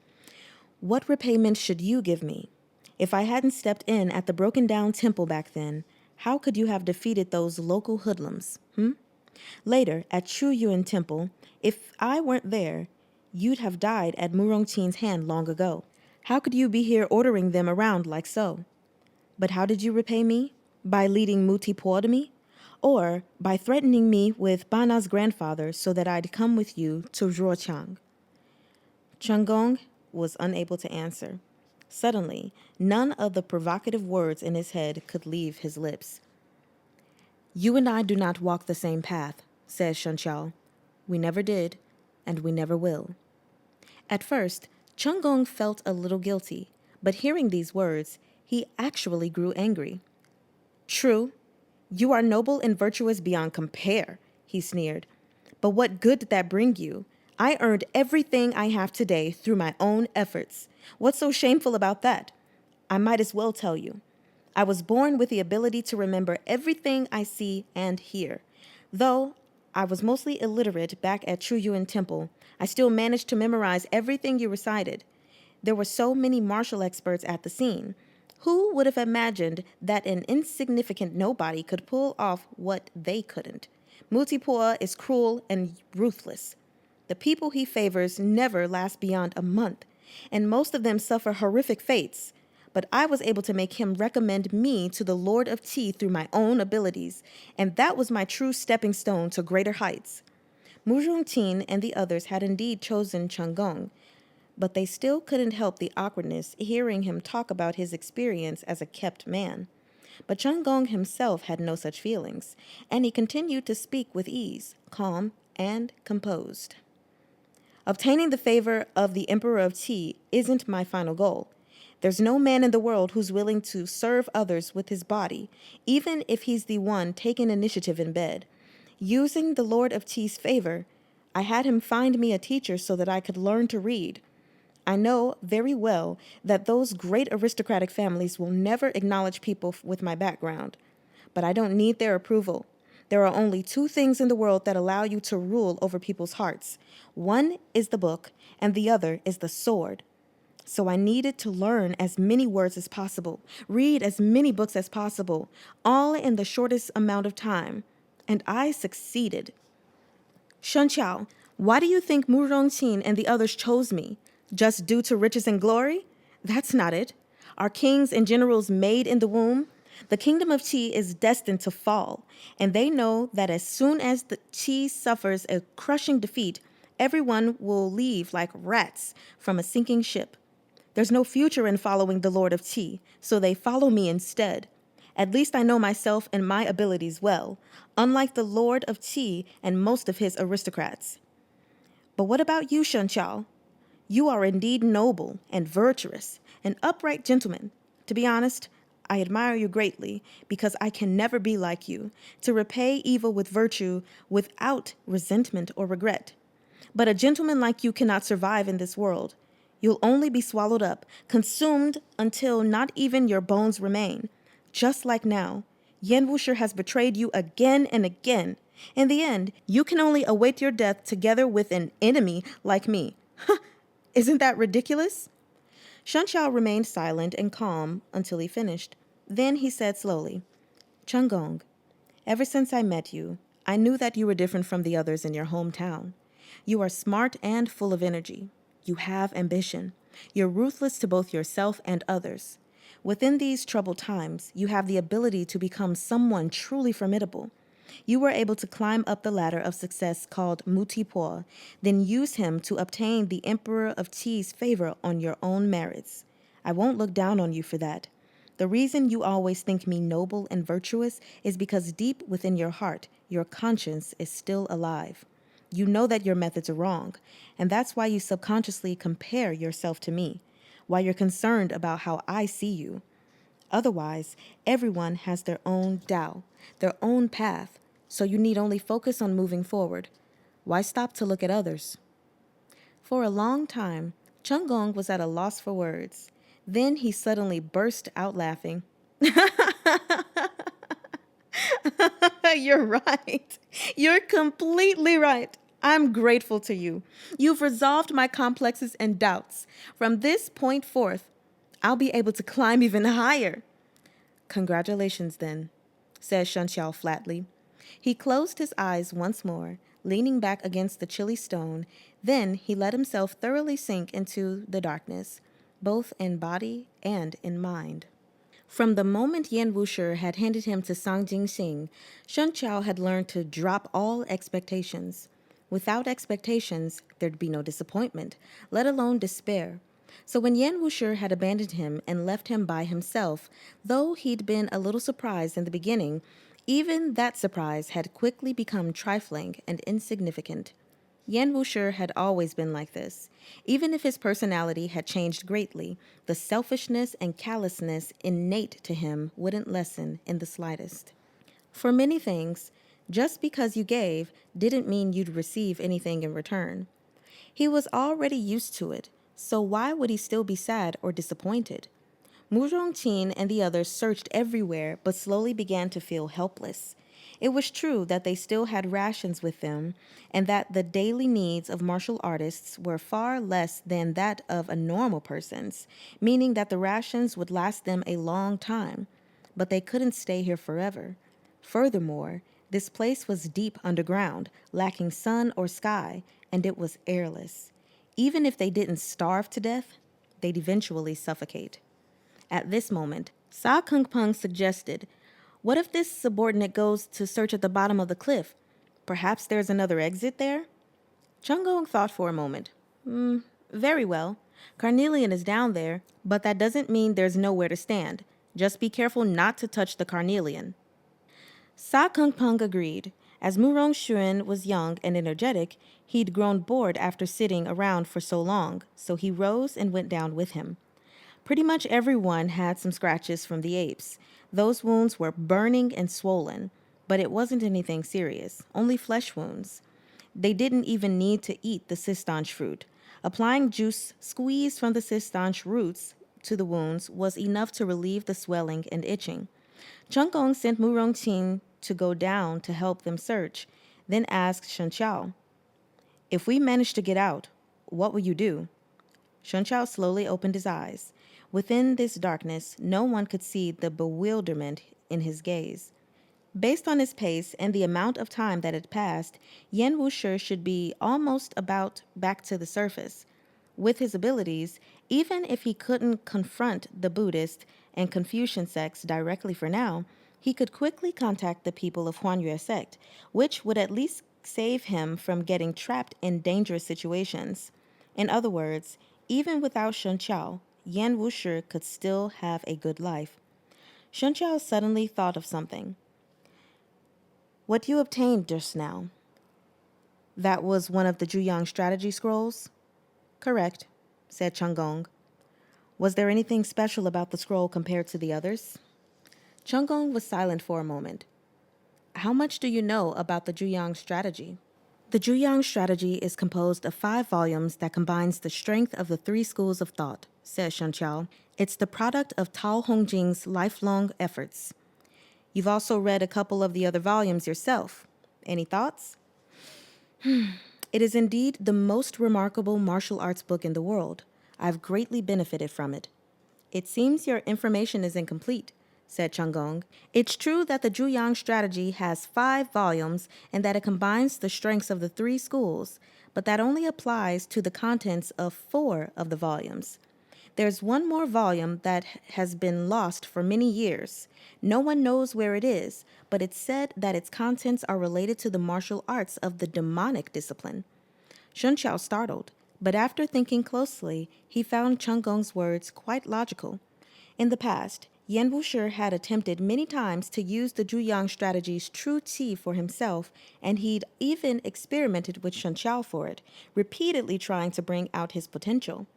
What repayment should you give me? If I hadn't stepped in at the broken-down temple back then, how could you have defeated those local hoodlums, Later, at Chu Yuan Temple, if I weren't there, you'd have died at Murong Qin's hand long ago. How could you be here ordering them around like so? But how did you repay me? By leading Muti Po to me? Or by threatening me with Bana's grandfather so that I'd come with you to Zhuochang? Chung Gong was unable to answer. Suddenly, none of the provocative words in his head could leave his lips. You and I do not walk the same path, says Shunqiao. We never did, and we never will. At first, Chung Gong felt a little guilty, but hearing these words, he actually grew angry. True, you are noble and virtuous beyond compare, he sneered. But what good did that bring you? I earned everything I have today through my own efforts. What's so shameful about that? I might as well tell you. I was born with the ability to remember everything I see and hear. Though I was mostly illiterate back at Chu Yuan Temple, I still managed to memorize everything you recited. There were so many martial experts at the scene. Who would have imagined that an insignificant nobody could pull off what they couldn't? Mutipua is cruel and ruthless. The people he favors never last beyond a month, and most of them suffer horrific fates. But I was able to make him recommend me to the Lord of Tea through my own abilities, and that was my true stepping stone to greater heights. Muzhong Tin and the others had indeed chosen Chung Gong, but they still couldn't help the awkwardness hearing him talk about his experience as a kept man. But Chung Gong himself had no such feelings, and he continued to speak with ease, calm, and composed. Obtaining the favor of the Emperor of Tea isn't my final goal. There's no man in the world who's willing to serve others with his body, even if he's the one taking initiative in bed. Using the Lord of Tea's favor, I had him find me a teacher so that I could learn to read. I know very well that those great aristocratic families will never acknowledge people with my background, but I don't need their approval. There are only 2 things in the world that allow you to rule over people's hearts. One is the book, and the other is the sword. So I needed to learn as many words as possible, read as many books as possible, all in the shortest amount of time. and I succeeded. Shunqiao, why do you think Mu Rongqing and the others chose me? Just due to riches and glory? That's not it. Are kings and generals made in the womb? The kingdom of Qi is destined to fall, and they know that as soon as the Qi suffers a crushing defeat, everyone will leave like rats from a sinking ship. There's no future in following the Lord of Qi, so they follow me instead. At least I know myself and my abilities well, unlike the Lord of Qi and most of his aristocrats. But what about you, Shunqiao? You are indeed noble and virtuous, an upright gentleman. To be honest, I admire you greatly because I can never be like you, to repay evil with virtue without resentment or regret. But a gentleman like you cannot survive in this world. You'll only be swallowed up, consumed until not even your bones remain. Just like now, Yan Wushi has betrayed you again and again. In the end, you can only await your death together with an enemy like me. Isn't that ridiculous? Shunqiao remained silent and calm until he finished. Then he said slowly, Chunggong, ever since I met you, I knew that you were different from the others in your hometown. You are smart and full of energy. You have ambition. You're ruthless to both yourself and others. Within these troubled times, you have the ability to become someone truly formidable. You were able to climb up the ladder of success called Mutipo, then use him to obtain the Emperor of Qi's favor on your own merits. I won't look down on you for that. The reason you always think me noble and virtuous is because deep within your heart, your conscience is still alive. You know that your methods are wrong, and that's why you subconsciously compare yourself to me, why you're concerned about how I see you. Otherwise, everyone has their own Tao, their own path, so you need only focus on moving forward. Why stop to look at others? For a long time, Chunggong was at a loss for words. Then he suddenly burst out laughing. You're right. You're completely right. I'm grateful to you. You've resolved my complexes and doubts. From this point forth, I'll be able to climb even higher. Congratulations, then, said Shunqiao flatly. He closed his eyes once more, leaning back against the chilly stone. Then he let himself thoroughly sink into the darkness, both in body and in mind. From the moment Yan Wushi had handed him to Sang Jingxing, Shunqiao had learned to drop all expectations. Without expectations, there'd be no disappointment, let alone despair. So when Yan Wushi had abandoned him and left him by himself, though he'd been a little surprised in the beginning, even that surprise had quickly become trifling and insignificant. Yan Wushi had always been like this. Even if his personality had changed greatly, the selfishness and callousness innate to him wouldn't lessen in the slightest. For many things, just because you gave didn't mean you'd receive anything in return. He was already used to it, so why would he still be sad or disappointed? Mu Rongqing and the others searched everywhere but slowly began to feel helpless. It was true that they still had rations with them and that the daily needs of martial artists were far less than that of a normal person's, meaning that the rations would last them a long time. But they couldn't stay here forever. Furthermore, this place was deep underground, lacking sun or sky, and it was airless. Even if they didn't starve to death, they'd eventually suffocate. At this moment, Sa Kung Peng suggested, what if this subordinate goes to search at the bottom of the cliff? Perhaps there's another exit there? Chunggong thought for a moment. Very well. Carnelian is down there, but that doesn't mean there's nowhere to stand. Just be careful not to touch the carnelian. Sa Kung Peng agreed. As Mu Rongxun was young and energetic, he'd grown bored after sitting around for so long, so he rose and went down with him. Pretty much everyone had some scratches from the apes. Those wounds were burning and swollen, but it wasn't anything serious, only flesh wounds. They didn't even need to eat the sistanche fruit. Applying juice squeezed from the sistanche roots to the wounds was enough to relieve the swelling and itching. Chunggong sent Mu Rongqing to go down to help them search, then asked Shunqiao, if we manage to get out, what will you do? Shunqiao slowly opened his eyes. Within this darkness, no one could see the bewilderment in his gaze. Based on his pace and the amount of time that had passed, Yan Wushi should be almost about back to the surface. With his abilities, even if he couldn't confront the Buddhist and Confucian sects directly for now, he could quickly contact the people of Huanyue sect, which would at least save him from getting trapped in dangerous situations. In other words, even without Shen Qiao, Yan Wushi could still have a good life. Shen Qiao suddenly thought of something. What you obtained just now, that was one of the Zhuyang strategy scrolls? Correct, said Chunggong. Was there anything special about the scroll compared to the others? Chunggong was silent for a moment. How much do you know about the Zhuyang strategy? The Zhuyang strategy is composed of 5 volumes that combines the strength of the 3 schools of thought, said Shen Qiao. It's the product of Tao Hongjing's lifelong efforts. You've also read a couple of the other volumes yourself. Any thoughts? It is indeed the most remarkable martial arts book in the world. I've greatly benefited from it. It seems your information is incomplete, said Chunggong. It's true that the Zhuyang strategy has 5 volumes and that it combines the strengths of the 3 schools, but that only applies to the contents of 4 of the volumes. There's one more volume that has been lost for many years. No one knows where it is, but it's said that its contents are related to the martial arts of the demonic discipline. Shen Qiao startled, but after thinking closely, he found Chunggong's words quite logical. In the past, Yan Wushi had attempted many times to use the Zhuyang strategy's true qi for himself, and he'd even experimented with Shen Qiao for it, repeatedly trying to bring out his potential.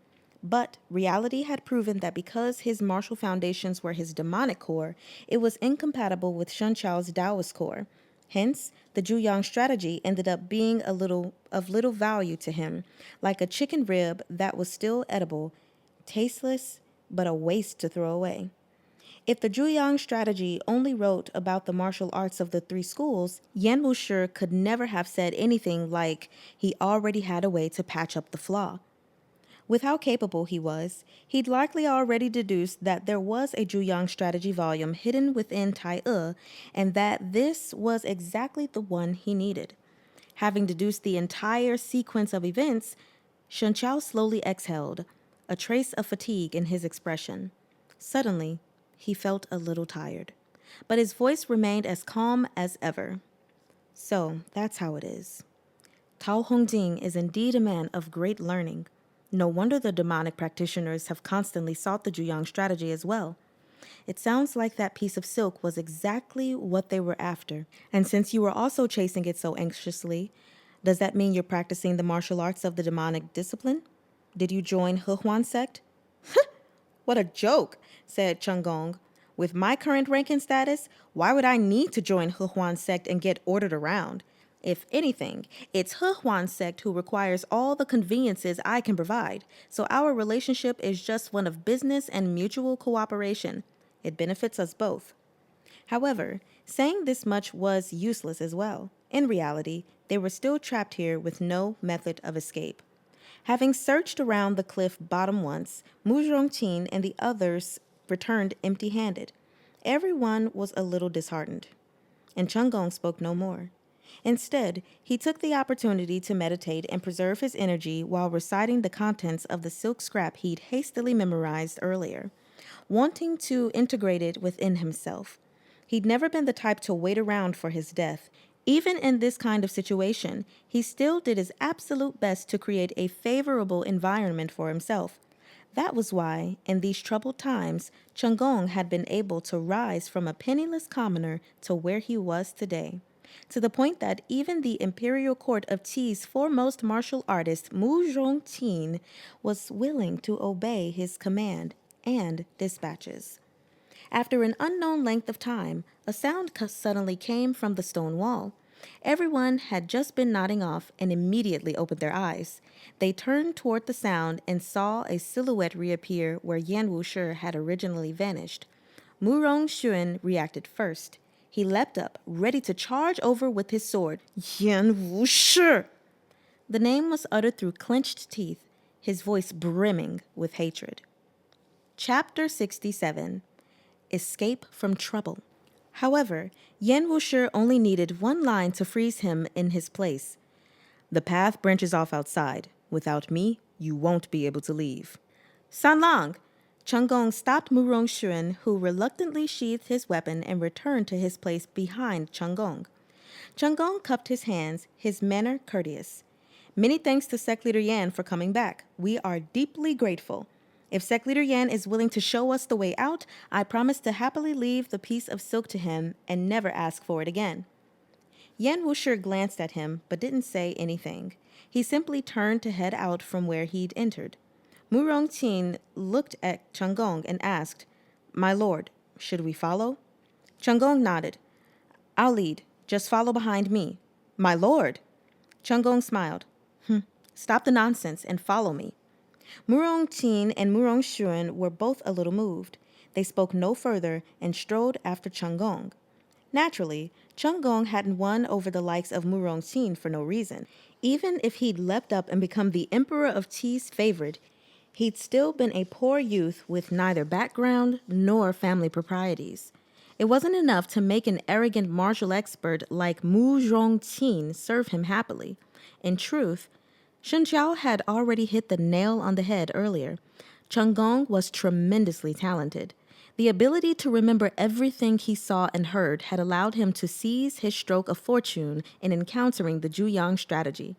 But reality had proven that because his martial foundations were his demonic core, it was incompatible with Shen Qiao's Taoist core. Hence, the Zhuyang strategy ended up being of little value to him, like a chicken rib that was still edible, tasteless, but a waste to throw away. If the Zhuyang strategy only wrote about the martial arts of the 3 schools, Yan Wushi could never have said anything like he already had a way to patch up the flaw. With how capable he was, he'd likely already deduced that there was a Zhuyang strategy volume hidden within Tai E, and that this was exactly the one he needed. Having deduced the entire sequence of events, Shen Qiao slowly exhaled, a trace of fatigue in his expression. Suddenly, he felt a little tired, but his voice remained as calm as ever. So, that's how it is. Tao Hongjing is indeed a man of great learning. No wonder the demonic practitioners have constantly sought the Zhuyang strategy as well. It sounds like that piece of silk was exactly what they were after. And since you were also chasing it so anxiously, does that mean you're practicing the martial arts of the demonic discipline? Did you join He Huan sect? What a joke, said Chunggong. With my current rank and status, why would I need to join He Huan sect and get ordered around? If anything, it's He Huan sect who requires all the conveniences I can provide, so our relationship is just one of business and mutual cooperation. It benefits us both. However, saying this much was useless as well. In reality, they were still trapped here with no method of escape. Having searched around the cliff bottom once, Mu Zhongqin and the others returned empty-handed. Everyone was a little disheartened, and Chunggong spoke no more. Instead, he took the opportunity to meditate and preserve his energy while reciting the contents of the silk scrap he'd hastily memorized earlier, wanting to integrate it within himself. He'd never been the type to wait around for his death. Even in this kind of situation, he still did his absolute best to create a favorable environment for himself. That was why, in these troubled times, Chunggong had been able to rise from a penniless commoner to where he was today, to the point that even the imperial court of Qi's foremost martial artist, Mu Zhongqin, was willing to obey his command and dispatches. After an unknown length of time, a sound suddenly came from the stone wall. Everyone had just been nodding off and immediately opened their eyes. They turned toward the sound and saw a silhouette reappear where Yan Wushi had originally vanished. Mu Rongxun reacted first. He leapt up, ready to charge over with his sword. Yan Wushi! The name was uttered through clenched teeth, his voice brimming with hatred. Chapter 67. Escape from Trouble. However, Yan Wushi only needed one line to freeze him in his place. The path branches off outside. Without me, you won't be able to leave. San Lang! Cheng Gong stopped Mu Rongxuan, who reluctantly sheathed his weapon and returned to his place behind Cheng Gong. Cheng Gong cupped his hands, his manner courteous. Many thanks to Sect Leader Yan for coming back. We are deeply grateful. If Sect Leader Yan is willing to show us the way out, I promise to happily leave the piece of silk to him and never ask for it again. Yan Wushi glanced at him but didn't say anything. He simply turned to head out from where he'd entered. Mu Rongqing looked at Cheng Gong and asked, My lord, should we follow? Cheng Gong nodded. I'll lead. Just follow behind me. My lord! Cheng Gong smiled. Stop the nonsense and follow me. Mu Rongqing and Mu Rongxuan were both a little moved. They spoke no further and strode after Cheng Gong. Naturally, Cheng Gong hadn't won over the likes of Mu Rongqing for no reason. Even if he'd leapt up and become the Emperor of Qi's favorite, he'd still been a poor youth with neither background nor family proprieties. It wasn't enough to make an arrogant martial expert like Mu Rongqing serve him happily. In truth, Shun Qiao had already hit the nail on the head earlier. Cheng Gong was tremendously talented. The ability to remember everything he saw and heard had allowed him to seize his stroke of fortune in encountering the Zhuyang strategy.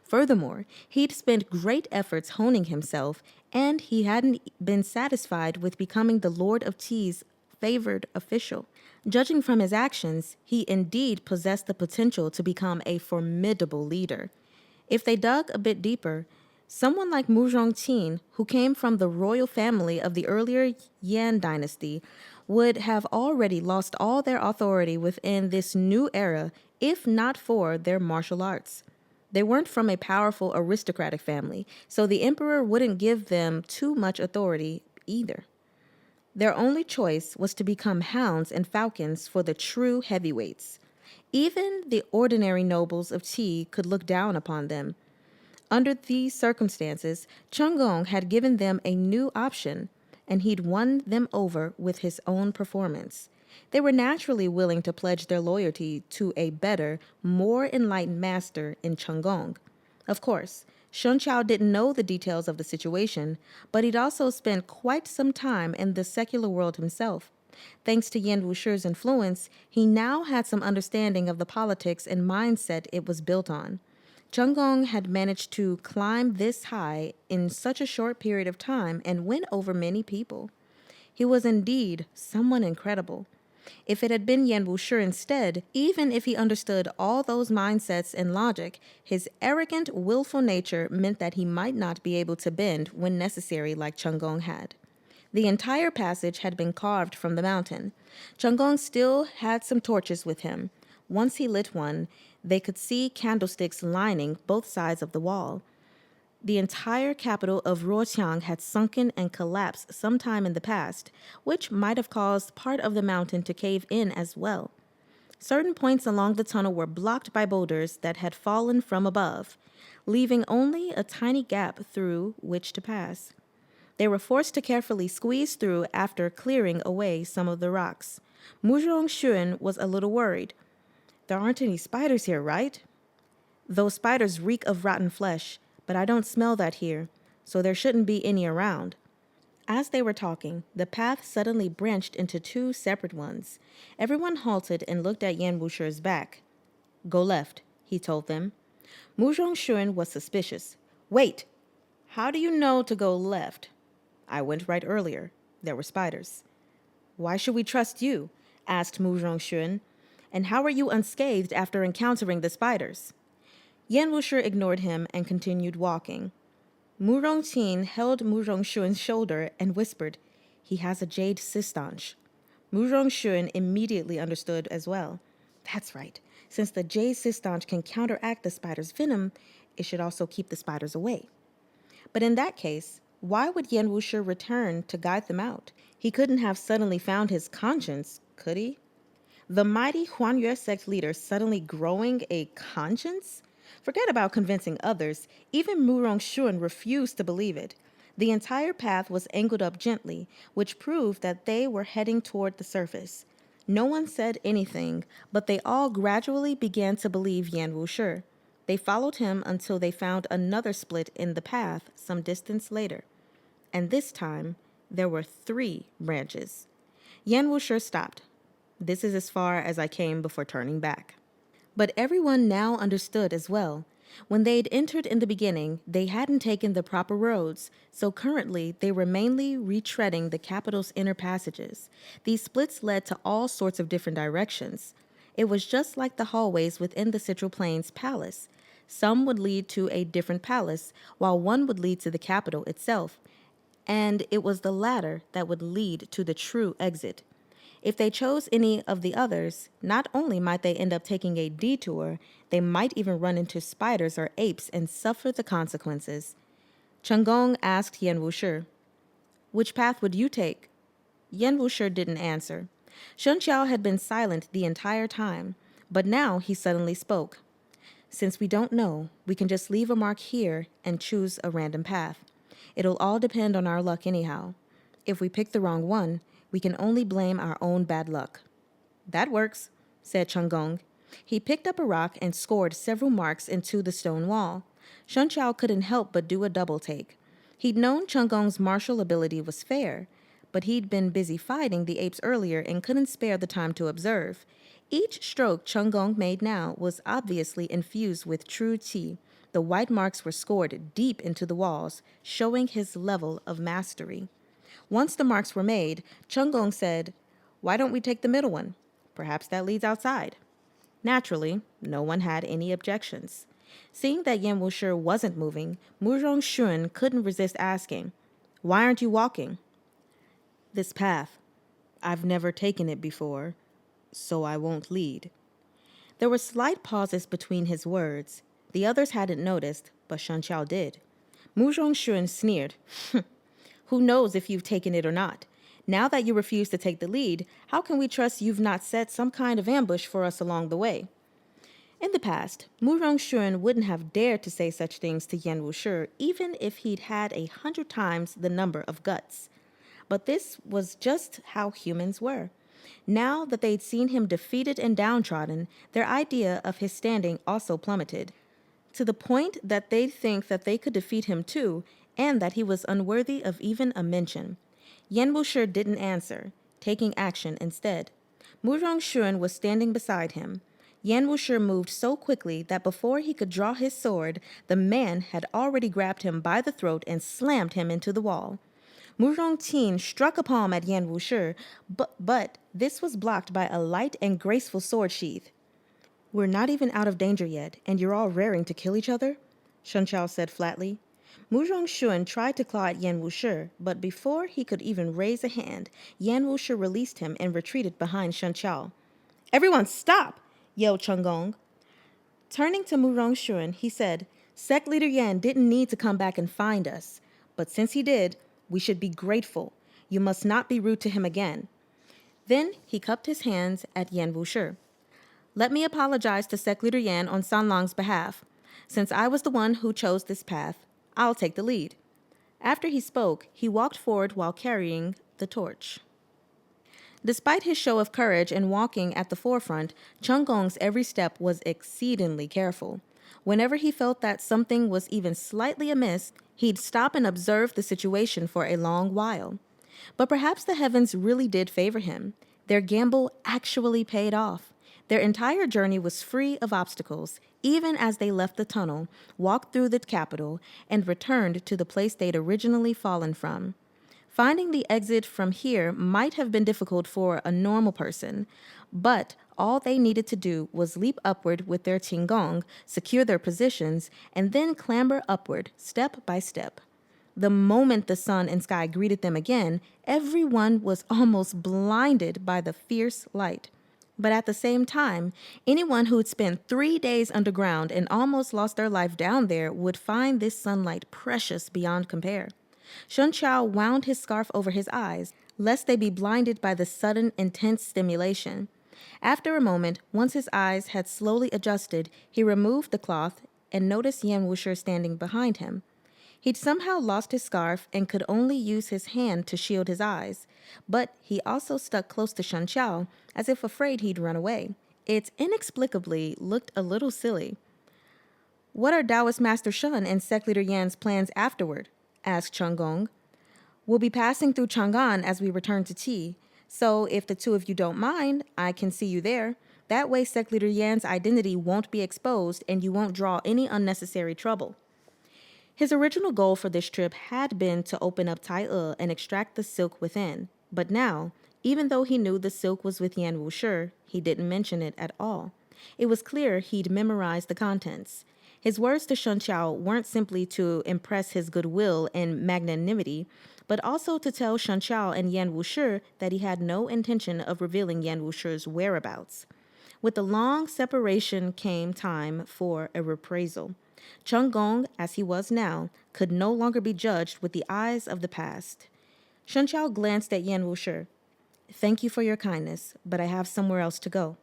Furthermore, he'd spent great efforts honing himself, and he hadn't been satisfied with becoming the Lord of Qi's favored official. Judging from his actions, he indeed possessed the potential to become a formidable leader. If they dug a bit deeper, someone like Mu Rongqing, who came from the royal family of the earlier Yan dynasty, would have already lost all their authority within this new era if not for their martial arts. They weren't from a powerful aristocratic family, so the emperor wouldn't give them too much authority either. Their only choice was to become hounds and falcons for the true heavyweights. Even the ordinary nobles of Qi could look down upon them. Under these circumstances, Cheng Gong had given them a new option, and he'd won them over with his own performance. They were naturally willing to pledge their loyalty to a better, more enlightened master in Cheng Gong. Of course, Shun Qiao didn't know the details of the situation, but he'd also spent quite some time in the secular world himself. Thanks to Yan Wushi's influence, he now had some understanding of the politics and mindset it was built on. Cheng Gong had managed to climb this high in such a short period of time and win over many people. He was indeed someone incredible. If it had been Yan Wushi instead, even if he understood all those mindsets and logic, his arrogant, willful nature meant that he might not be able to bend when necessary like Cheng Gong had. The entire passage had been carved from the mountain. Cheng Gong still had some torches with him. Once he lit one, they could see candlesticks lining both sides of the wall. The entire capital of Ruoqiang had sunken and collapsed sometime in the past, which might have caused part of the mountain to cave in as well. Certain points along the tunnel were blocked by boulders that had fallen from above, leaving only a tiny gap through which to pass. They were forced to carefully squeeze through after clearing away some of the rocks. Mu Rongxuan was a little worried. There aren't any spiders here, right? Those spiders reek of rotten flesh, but I don't smell that here, so there shouldn't be any around. As they were talking, the path suddenly branched into two separate ones. Everyone halted and looked at Yan Wushi's back. Go left, he told them. Mu Rongxuan was suspicious. Wait! How do you know to go left? I went right earlier. There were spiders. Why should we trust you? Asked Mu Rongxuan. And how are you unscathed after encountering the spiders? Yan Wushi ignored him and continued walking. Mu Rongqing held Mu Rongxuan's shoulder and whispered, He has a jade sistanch. Mu Rongxuan immediately understood as well. That's right. Since the jade sistanch can counteract the spider's venom, it should also keep the spiders away. But in that case, why would Yan Wushi return to guide them out? He couldn't have suddenly found his conscience, could he? The mighty Huanyue sect leader suddenly growing a conscience? Forget about convincing others. Even Mu Rongxuan refused to believe it. The entire path was angled up gently, which proved that they were heading toward the surface. No one said anything, but they all gradually began to believe Yan Wushi. They followed him until they found another split in the path some distance later. And this time, there were 3 branches. Yan Wushi stopped. This is as far as I came before turning back. But everyone now understood as well. When they'd entered in the beginning, they hadn't taken the proper roads, so currently they were mainly retreading the capital's inner passages. These splits led to all sorts of different directions. It was just like the hallways within the Central Plains Palace. Some would lead to a different palace, while one would lead to the capital itself. And it was the latter that would lead to the true exit. If they chose any of the others, not only might they end up taking a detour, they might even run into spiders or apes and suffer the consequences. Changong asked Yan Wushi, "Which path would you take?" Yan Wushi didn't answer. Shun Qiao had been silent the entire time, but now he suddenly spoke. "Since we don't know, we can just leave a mark here and choose a random path. It'll all depend on our luck anyhow. If we pick the wrong one, we can only blame our own bad luck." "That works," said Changong. He picked up a rock and scored several marks into the stone wall. Shun Qiao couldn't help but do a double take. He'd known Changong's martial ability was fair, but he'd been busy fighting the apes earlier and couldn't spare the time to observe. Each stroke Changong made now was obviously infused with true qi. The white marks were scored deep into the walls, showing his level of mastery. Once the marks were made, Changong said, "Why don't we take the middle one? Perhaps that leads outside." Naturally, no one had any objections. Seeing that Yan Wushi wasn't moving, Muzhong Shun couldn't resist asking, "Why aren't you walking?" "This path. I've never taken it before, so I won't lead." There were slight pauses between his words. The others hadn't noticed, but Shun Qiao did. Muzhong Shun sneered. "Who knows if you've taken it or not? Now that you refuse to take the lead, how can we trust you've not set some kind of ambush for us along the way?" In the past, Muzhong Shun wouldn't have dared to say such things to Yan Wushi, even if he'd had 100 times the number of guts. But this was just how humans were. Now that they'd seen him defeated and downtrodden, their idea of his standing also plummeted, to the point that they'd think that they could defeat him too, and that he was unworthy of even a mention. Yan Wushi didn't answer, taking action instead. Muzhong Shun was standing beside him. Yan Wushi moved so quickly that before he could draw his sword, the man had already grabbed him by the throat and slammed him into the wall. Muzhong Qin struck a palm at Yan Wushi, but this was blocked by a light and graceful sword sheath. "We're not even out of danger yet, and you're all raring to kill each other?" Shun Qiao said flatly. Muzhong Shun tried to claw at Yan Wushi, but before he could even raise a hand, Yan Wushi released him and retreated behind Shun Qiao. "Everyone stop!" yelled Changong. Turning to Muzhong Shun, he said, "Sect Leader Yan didn't need to come back and find us, but since he did, we should be grateful. You must not be rude to him again." Then he cupped his hands at Yan Wushi. "Let me apologize to Sect Leader Yan on Sanlang's behalf. Since I was the one who chose this path, I'll take the lead." After he spoke, he walked forward while carrying the torch. Despite his show of courage and walking at the forefront, Changong's every step was exceedingly careful. Whenever he felt that something was even slightly amiss, he'd stop and observe the situation for a long while. But perhaps the heavens really did favor him. Their gamble actually paid off. Their entire journey was free of obstacles, even as they left the tunnel, walked through the capital, and returned to the place they'd originally fallen from. Finding the exit from here might have been difficult for a normal person, but all they needed to do was leap upward with their Qinggong, secure their positions, and then clamber upward, step by step. The moment the sun and sky greeted them again, everyone was almost blinded by the fierce light. But at the same time, anyone who'd spent 3 days underground and almost lost their life down there would find this sunlight precious beyond compare. Shun Qiao wound his scarf over his eyes, lest they be blinded by the sudden, intense stimulation. After a moment, once his eyes had slowly adjusted, he removed the cloth and noticed Yan Wushi standing behind him. He'd somehow lost his scarf and could only use his hand to shield his eyes, but he also stuck close to Shen Qiao, as if afraid he'd run away. It inexplicably looked a little silly. "What are Taoist Master Shen and Sect Leader Yan's plans afterward?" asked Cheng Gong. "We'll be passing through Chang'an as we return to tea, so if the two of you don't mind, I can see you there. That way Sect Leader Yan's identity won't be exposed and you won't draw any unnecessary trouble." His original goal for this trip had been to open up Tai and extract the silk within, but now, even though he knew the silk was with Yan Wushi, he didn't mention it at all. It was clear he'd memorized the contents. His words to Shen Qiao weren't simply to impress his goodwill and magnanimity, but also to tell Shen Qiao and Yan Wushi that he had no intention of revealing Yan Wushi's whereabouts. With the long separation came time for a reprisal. Cheng Gong, as he was now, could no longer be judged with the eyes of the past. Shen Qiao glanced at Yan Wushi. "Thank you for your kindness, but I have somewhere else to go.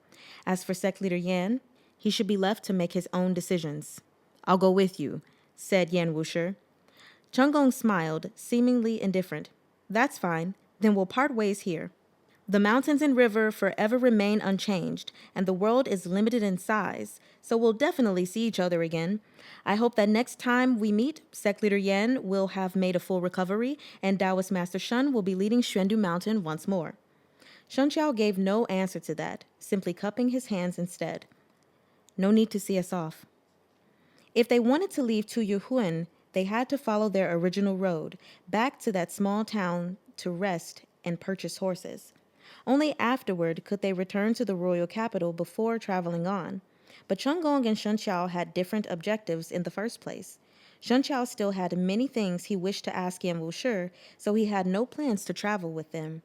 As for Sect Leader Yan, he should be left to make his own decisions." "I'll go with you," said Yan Wushi. Cheng Gong smiled, seemingly indifferent. "That's fine. Then we'll part ways here. The mountains and river forever remain unchanged, and the world is limited in size, so we'll definitely see each other again. I hope that next time we meet, Sect Leader Yan will have made a full recovery, and Taoist Master Shen will be leading Xuandu Mountain once more." Shen Qiao gave no answer to that, simply cupping his hands instead. "No need to see us off." If they wanted to leave Tuyuhuan, they had to follow their original road, back to that small town to rest and purchase horses. Only afterward could they return to the royal capital before traveling on. But Cheng Gong and Shen Qiao had different objectives in the first place. Shen Qiao still had many things he wished to ask Yan Wushi, so he had no plans to travel with them.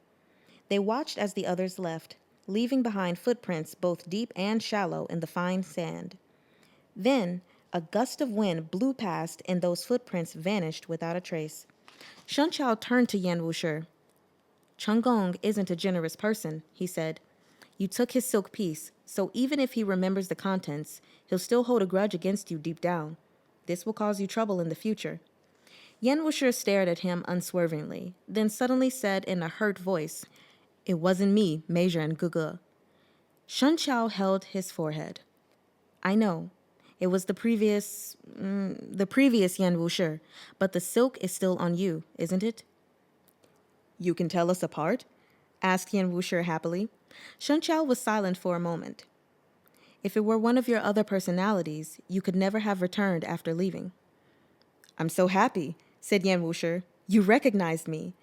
They watched as the others left, leaving behind footprints both deep and shallow in the fine sand. Then, a gust of wind blew past and those footprints vanished without a trace. Shen Qiao turned to Yan Wushi. "Cheng Gong isn't a generous person," he said. "You took his silk piece, so even if he remembers the contents, he'll still hold a grudge against you deep down. This will cause you trouble in the future." Yan Wushi stared at him unswervingly, then suddenly said in a hurt voice, "It wasn't me, Meizhen and Guge." Shen Qiao held his forehead. "I know. It was the previous Yan Wushi, but the silk is still on you, isn't it?" "You can tell us apart?" asked Yan Wushi happily. Shen Qiao was silent for a moment. "If it were one of your other personalities, you could never have returned after leaving." "I'm so happy," said Yan Wushi. "You recognized me.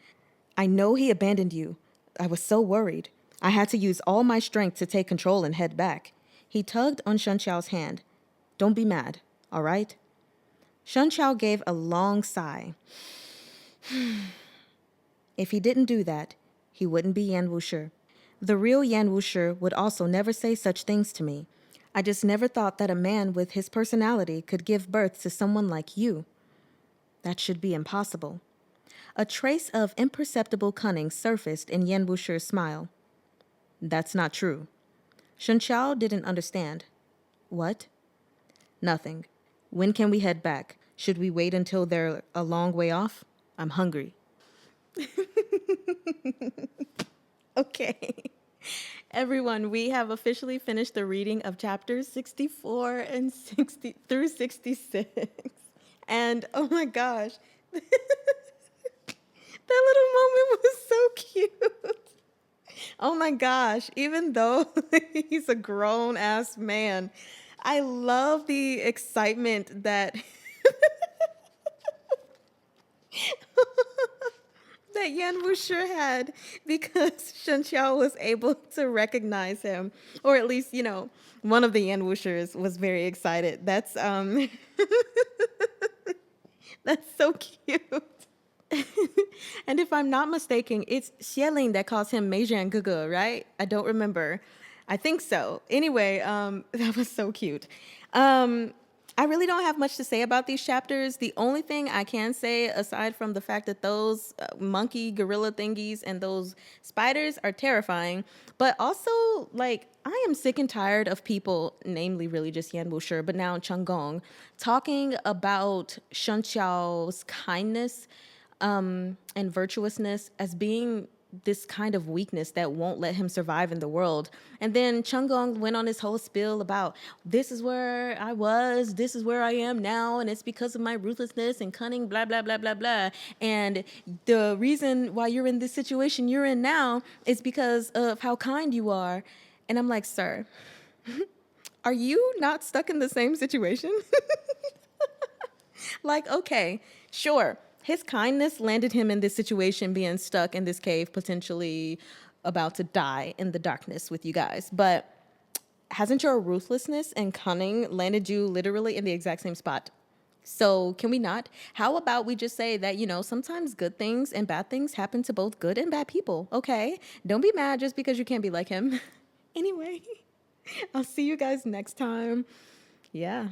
I know he abandoned you. I was so worried. I had to use all my strength to take control and head back." He tugged on Shen Qiao's hand. "Don't be mad, all right?" Shen Qiao gave a long sigh. If he didn't do that, he wouldn't be Yan Wushi. The real Yan Wushi would also never say such things to me. I just never thought that a man with his personality could give birth to someone like you. That should be impossible. A trace of imperceptible cunning surfaced in Yan Wushi's smile. "That's not true." Shen Qiao didn't understand. "What?" "Nothing. When can we head back? Should we wait until they're a long way off? I'm hungry." Okay. Everyone, we have officially finished the reading of chapters 64 and 60 through 66. And oh my gosh, that little moment was so cute. Oh my gosh, even though he's a grown ass man, I love the excitement that that Yan Wushi had because Shen Qiao was able to recognize him, or at least, one of the Yan Wushis was very excited. That's that's so cute. And if I'm not mistaken, it's Xieling that calls him Meizhen Guge, right? I don't remember. I think so. Anyway, that was so cute. I really don't have much to say about these chapters. The only thing I can say, aside from the fact that those monkey gorilla thingies and those spiders are terrifying, but also, like, I am sick and tired of people, namely really just Yan Wushi, but now Cheng Gong, talking about Shen Qiao's kindness and virtuousness as being this kind of weakness that won't let him survive in the world. And then Chung Gong went on this whole spiel about this is where I was, this is where I am now, and it's because of my ruthlessness and cunning, blah, blah, blah, blah, blah. And the reason why you're in this situation you're in now is because of how kind you are. And I'm like, sir, are you not stuck in the same situation? Like, okay, sure. His kindness landed him in this situation, being stuck in this cave, potentially about to die in the darkness with you guys. But hasn't your ruthlessness and cunning landed you literally in the exact same spot? So can we not? How about we just say that, sometimes good things and bad things happen to both good and bad people, okay? Don't be mad just because you can't be like him. Anyway, I'll see you guys next time. Yeah.